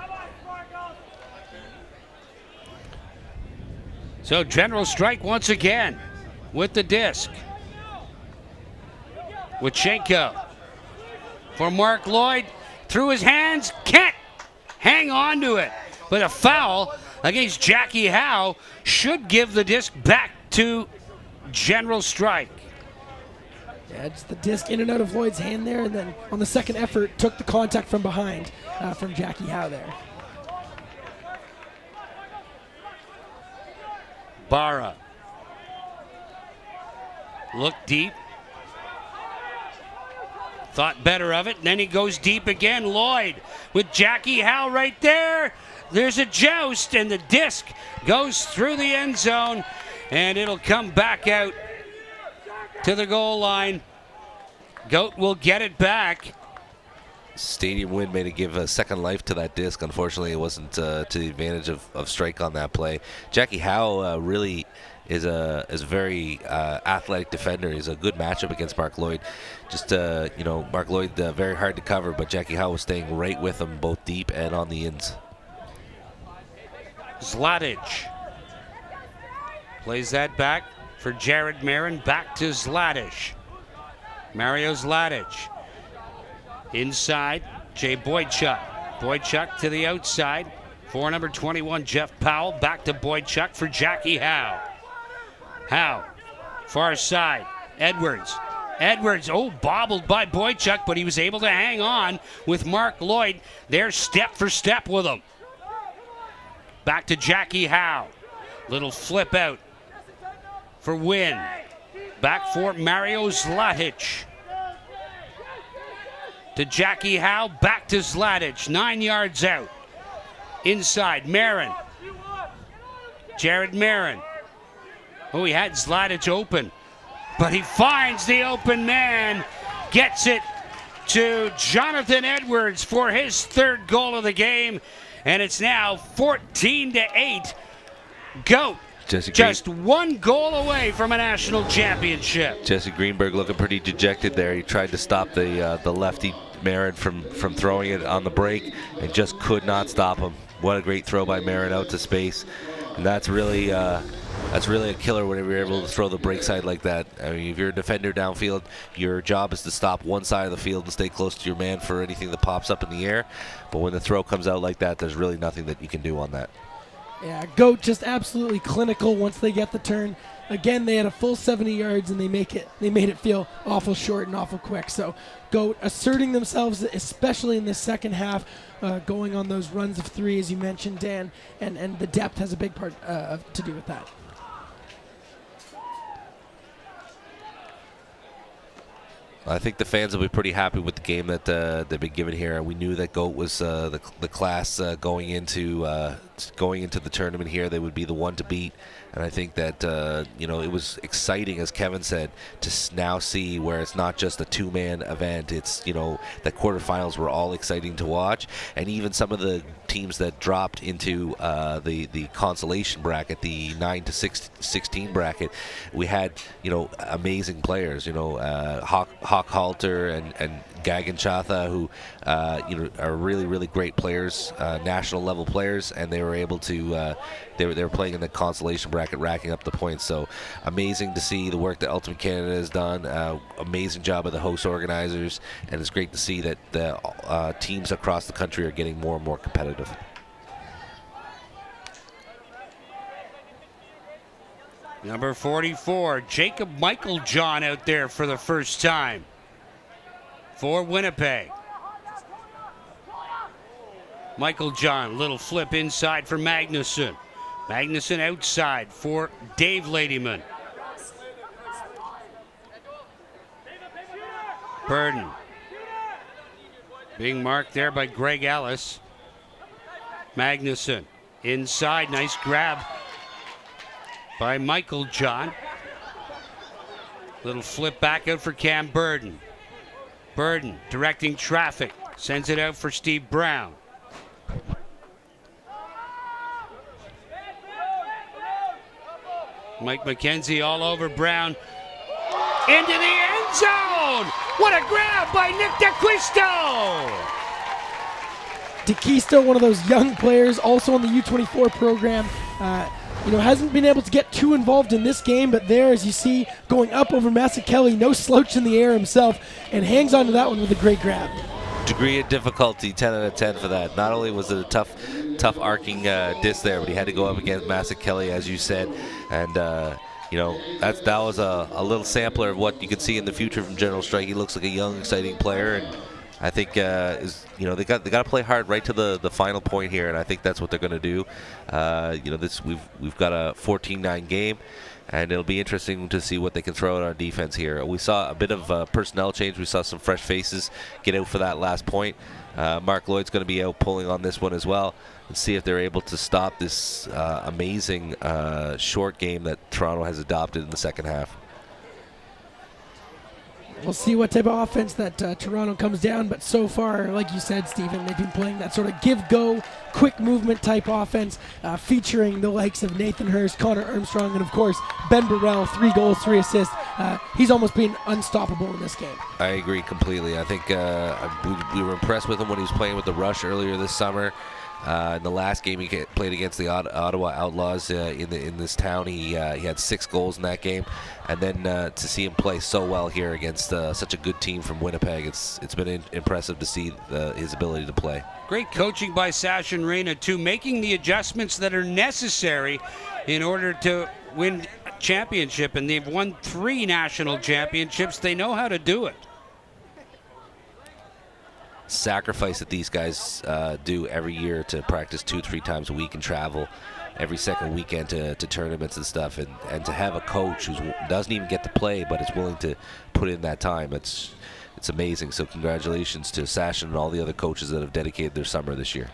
Speaker 1: So General Strike once again with the disc. Wachenko for Mark Lloyd. Through his hands, can't hang on to it. But a foul against Jackie Howe should give the disc back to General Strike.
Speaker 2: Yeah, just the disc in and out of Lloyd's hand there, and then on the second effort, took the contact from behind from Jackie Howe there.
Speaker 1: Barra. Look deep. Thought better of it, and then he goes deep again. Lloyd with Jackie Howe right there. There's a joust, and the disc goes through the end zone, and it'll come back out to the goal line. Goat will get it back.
Speaker 3: Stadium wind made it give a second life to that disc. Unfortunately, it wasn't to the advantage of Strike on that play. Jackie Howe really is a very athletic defender. He's a good matchup against Mark Lloyd. Just Mark Lloyd very hard to cover, but Jackie Howe was staying right with him both deep and on the ins.
Speaker 1: Zlatic plays that back for Jared Marin. Back to Zlatic. Mario Zlatic. Inside, Jay Boydchuk. Boydchuk to the outside. For number 21, Jeff Powell. Back to Boydchuk for Jackie Howe. Howe, far side. Edwards. Edwards, bobbled by Boydchuk, but he was able to hang on with Mark Lloyd. They're step for step with him. Back to Jackie Howe. Little flip out for Wynn. Back for Mario Zlatic. To Jackie Howe, back to Zlatic. 9 yards out. Inside, Marin. Jared Marin. He had Zlatic open, but he finds the open man. Gets it to Jonathan Edwards for his third goal of the game, and it's now 14-8. Goat just one goal away from a national championship.
Speaker 3: Jesse Greenberg looking pretty dejected there. He tried to stop the lefty Marin from throwing it on the break and just could not stop him. What a great throw by Marin out to space. And that's really a killer whenever you're able to throw the break side like that. I mean, if you're a defender downfield, your job is to stop one side of the field and stay close to your man for anything that pops up in the air. But when the throw comes out like that, there's really nothing that you can do on that.
Speaker 2: Yeah, Goat just absolutely clinical once they get the turn. Again, they had a full 70 yards, and they made it feel awful short and awful quick. So Goat asserting themselves, especially in this second half, going on those runs of three, as you mentioned, Dan, and the depth has a big part to do with that.
Speaker 3: I think the fans will be pretty happy with the game that they've been given here. We knew that Goat was the class going into the tournament here. They would be the one to beat. And I think that, it was exciting, as Kevin said, to now see where it's not just a two-man event. It's, that quarterfinals were all exciting to watch. And even some of the teams that dropped into the consolation bracket, the 9-16 bracket, we had, amazing players, Hawk Halter and Gagan who, are really, really great players, national level players, and they were able to, they were playing in the consolation bracket, racking up the points. So amazing to see the work that Ultimate Canada has done. Amazing job of the host organizers, and it's great to see that the teams across the country are getting more and more competitive.
Speaker 1: Number 44, Jacob Michael John out there for the first time for Winnipeg. Michael John, little flip inside for Magnuson. Magnuson outside for Dave Ladyman. Burden. Being marked there by Greg Ellis. Magnuson inside. Nice grab by Michael John. Little flip back out for Cam Burden. Burden directing traffic. Sends it out for Steve Brown. Mike McKenzie all over Brown. Into the end zone! What a grab by Nick DeQuisto!
Speaker 2: DeQuisto, one of those young players, also on the U24 program. Hasn't been able to get too involved in this game, but there, as you see, going up over Kelly, no slouch in the air himself, and hangs on to that one with a great grab. Degree
Speaker 3: of difficulty, 10 out of 10 for that. Not only was it a tough arcing disc there, but he had to go up against Kelly, as you said, and that was a little sampler of what you could see in the future from General Strike. He looks like a young, exciting player, and I think they got to play hard right to the final point here, and I think that's what they're going to do. We've got a 14-9 game, and it'll be interesting to see what they can throw at our defense here. We saw a bit of personnel change. We saw some fresh faces get out for that last point. Mark Lloyd's going to be out pulling on this one as well, and see if they're able to stop this amazing short game that Toronto has adopted in the second half.
Speaker 2: We'll see what type of offense that Toronto comes down, but so far, like you said, Stephen, they've been playing that sort of give-go, quick movement type offense, featuring the likes of Nathan Hurst, Connor Armstrong, and of course, Ben Burrell, 3 goals, 3 assists. He's almost been unstoppable in this game.
Speaker 3: I agree completely. I think we were impressed with him when he was playing with the Rush earlier this summer. In the last game he played against the Ottawa Outlaws in this town, he had 6 goals in that game, and then to see him play so well here against such a good team from Winnipeg, it's been impressive to see his ability to play.
Speaker 1: Great coaching by Sash and Reyna too, making the adjustments that are necessary in order to win a championship, and they've won 3 national championships. They know how to do it.
Speaker 3: Sacrifice that these guys do every year to practice 2-3 times a week and travel every second weekend to tournaments and stuff, and to have a coach who doesn't even get to play but is willing to put in that time, it's amazing. So congratulations to Sasha and all the other coaches that have dedicated their summer this year.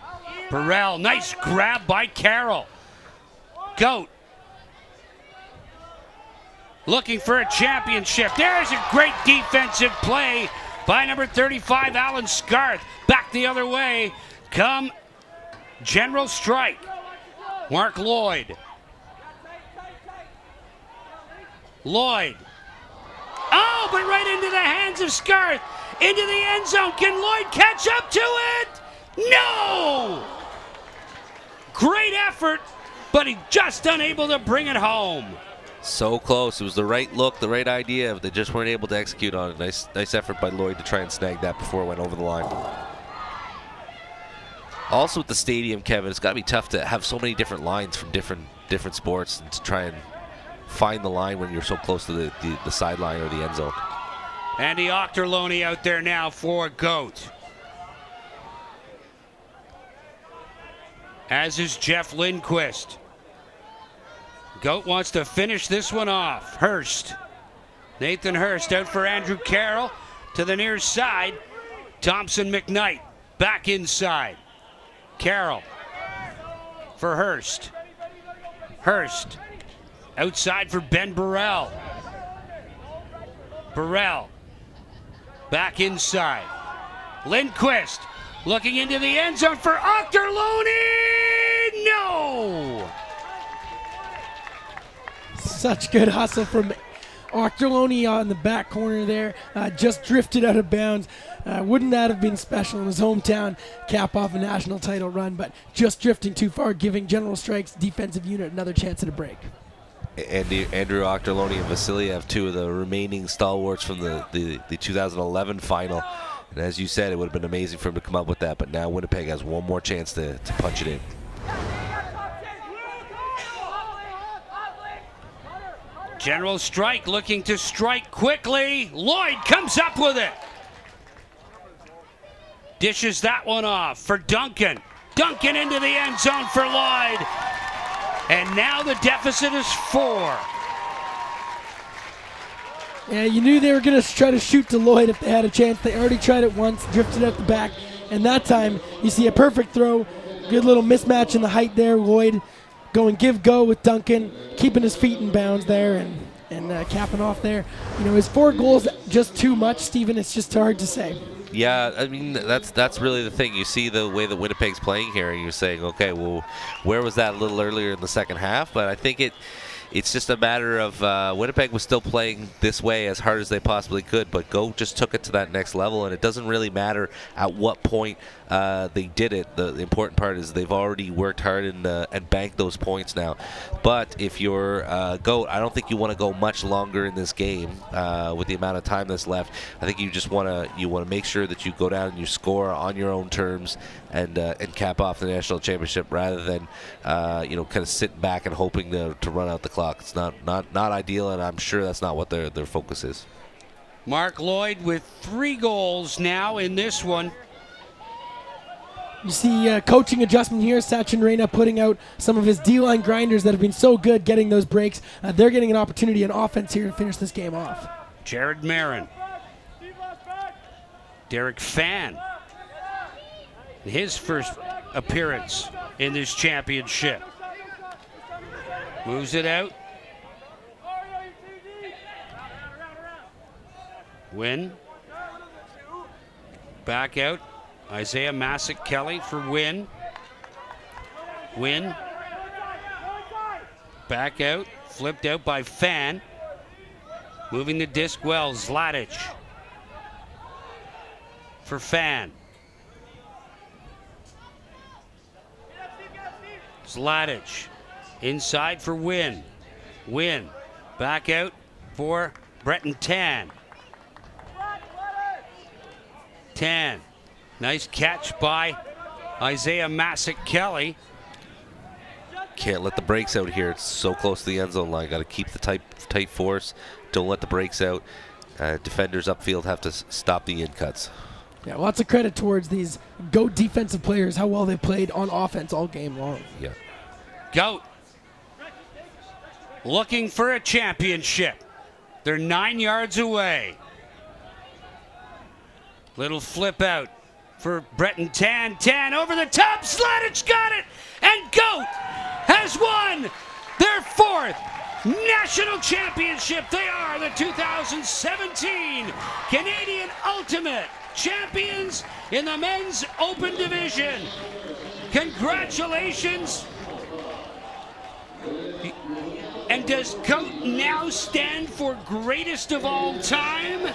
Speaker 1: Burrell, nice grab by Carroll. Goat looking for a championship. There's a great defensive play by number 35, Alan Scarth. Back the other way come General Strike. Mark Lloyd. Lloyd. Oh, but right into the hands of Scarth. Into the end zone. Can Lloyd catch up to it? No! Great effort, but he's just unable to bring it home.
Speaker 3: So close. It was the right look, the right idea, but they just weren't able to execute on it. Nice effort by Lloyd to try and snag that before it went over the line. Also at the stadium, Kevin, it's got to be tough to have so many different lines from different sports and to try and find the line when you're so close to the sideline or the end zone.
Speaker 1: Andy Ochterlony out there now for Goat. As is Jeff Lindquist. Goat wants to finish this one off. Hurst. Nathan Hurst out for Andrew Carroll to the near side. Thompson McKnight back inside. Carroll for Hurst. Hurst outside for Ben Burrell. Burrell back inside. Lindquist looking into the end zone for Ochterlony. No!
Speaker 2: Such good hustle from Ochterlony on the back corner there. Just drifted out of bounds. Wouldn't that have been special in his hometown? Cap off a national title run, but just drifting too far, giving General Strike's defensive unit another chance at a break.
Speaker 3: Andrew Ochterlony and Vasiliev, 2 of the remaining stalwarts from the 2011 final. And as you said, it would have been amazing for him to come up with that, but now Winnipeg has one more chance to punch it in.
Speaker 1: General Strike looking to strike quickly. Lloyd comes up with it. Dishes that one off for Duncan. Duncan into the end zone for Lloyd. And now the deficit is 4.
Speaker 2: Yeah, you knew they were going to try to shoot to Lloyd if they had a chance. They already tried it once, drifted out the back, and that time you see a perfect throw. Good little mismatch in the height there. Lloyd going give-go with Duncan, keeping his feet in bounds there and capping off there. You know, is 4 goals just too much, Stephen? It's just hard to say.
Speaker 3: Yeah, I mean, that's really the thing. You see the way that Winnipeg's playing here, and you're saying, okay, well, where was that a little earlier in the second half? But I think it's just a matter of Winnipeg was still playing this way as hard as they possibly could, but Go just took it to that next level, and it doesn't really matter at what point they did it. The important part is they've already worked hard and banked those points now. But if you're Goat, I don't think you want to go much longer in this game with the amount of time that's left. I think you just want to make sure that you go down and you score on your own terms and cap off the national championship rather than kind of sitting back and hoping to run out the clock. It's not ideal, and I'm sure that's not what their focus is.
Speaker 1: Mark Lloyd with 3 goals now in this one.
Speaker 2: You see coaching adjustment here. Sachin Reina putting out some of his D-line grinders that have been so good getting those breaks. They're getting an opportunity on offense here to finish this game off.
Speaker 1: Jared Marin. Derek Fan. His first appearance in this championship. Moves it out. Win. Back out. Isaiah Massick-Kelly for Win. Win. Back out. Flipped out by Fan. Moving the disc well. Zladic. For Fan. Zladic. Inside for Win. Win. Back out for Breton Tan. Tan. Nice catch by Isaiah Massick-Kelly.
Speaker 3: Can't let the breaks out here. It's so close to the end zone line. Got to keep the tight force. Don't let the breaks out. Defenders upfield have to stop the in-cuts.
Speaker 2: Yeah, lots of credit towards these GOAT defensive players, how well they played on offense all game long.
Speaker 3: Yeah.
Speaker 1: GOAT looking for a championship. They're 9 yards away. Little flip out for Breton Tan. Tan over the top. Zladic got it. And GOAT has won their 4th national championship. They are the 2017 Canadian Ultimate Champions in the Men's Open Division. Congratulations. And does GOAT now stand for greatest of all time?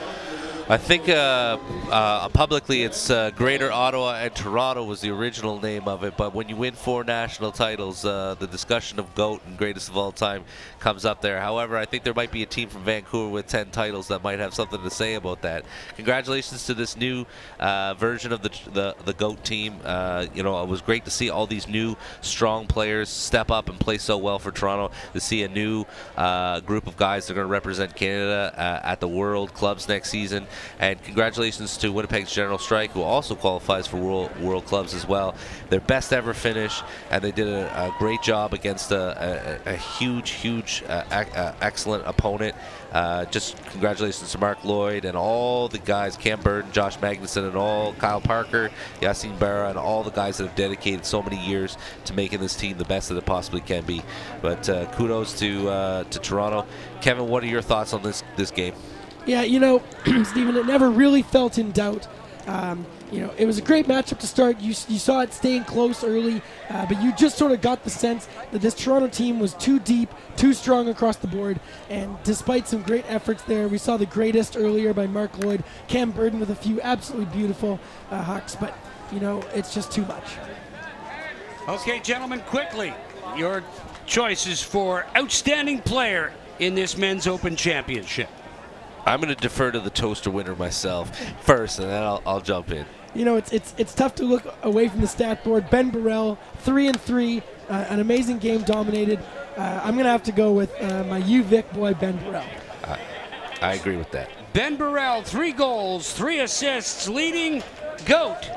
Speaker 3: I think publicly it's Greater Ottawa and Toronto was the original name of it, but when you win 4 national titles, the discussion of GOAT and greatest of all time comes up there. However, I think there might be a team from Vancouver with 10 titles that might have something to say about that. Congratulations to this new version of the GOAT team. It was great to see all these new strong players step up and play so well for Toronto, to see a new group of guys that are going to represent Canada at the World Clubs next season. And congratulations to Winnipeg's General Strike, who also qualifies for World Clubs as well. Their best ever finish, and they did a great job against a huge, excellent opponent. Just congratulations to Mark Lloyd and all the guys, Cam Burton, Josh Magnuson, and all, Kyle Parker, Yassine Barra, and all the guys that have dedicated so many years to making this team the best that it possibly can be. But kudos to Toronto. Kevin, what are your thoughts on this game?
Speaker 2: Yeah, Stephen, it never really felt in doubt. It was a great matchup to start. You saw it staying close early, but you just sort of got the sense that this Toronto team was too deep, too strong across the board. And despite some great efforts there, we saw the greatest earlier by Mark Lloyd, Cam Burton with a few absolutely beautiful hucks, but, it's just too much.
Speaker 1: Okay, gentlemen, quickly, your choices for outstanding player in this Men's Open Championship.
Speaker 3: I'm going to defer to the toaster winner myself first, and then I'll jump in.
Speaker 2: It's tough to look away from the stat board. Ben Burrell, 3-3, an amazing game dominated. I'm going to have to go with my UVic boy, Ben Burrell.
Speaker 3: I agree with that.
Speaker 1: Ben Burrell, 3 goals, 3 assists, leading GOAT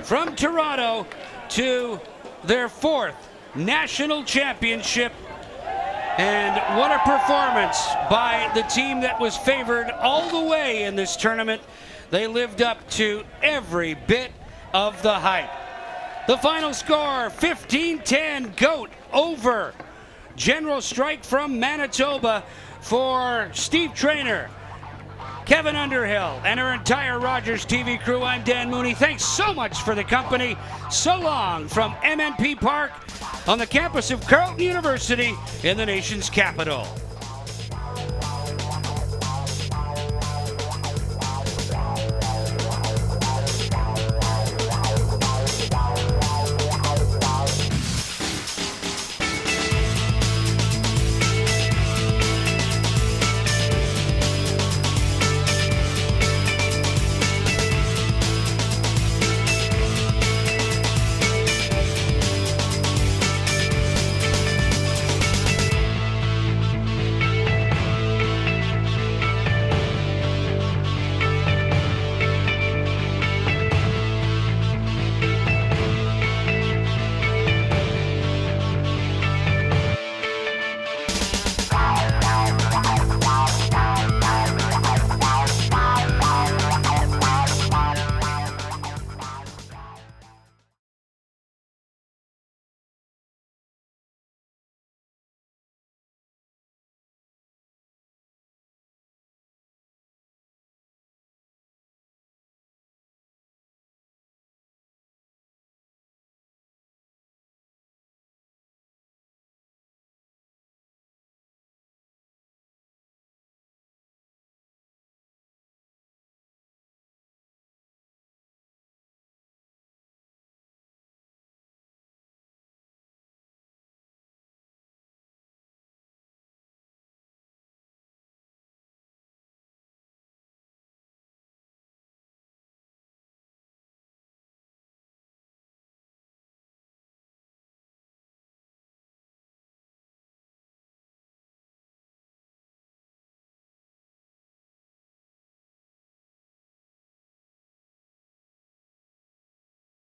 Speaker 1: from Toronto to their 4th national championship And what a performance by the team that was favored all the way in this tournament. They lived up to every bit of the hype. The final score, 15-10, GOAT over General Strike from Manitoba for Steve Traynor, Kevin Underhill, and our entire Rogers TV crew. I'm Dan Mooney. Thanks so much for the company. So long from MNP Park on the campus of Carleton University in the nation's capital.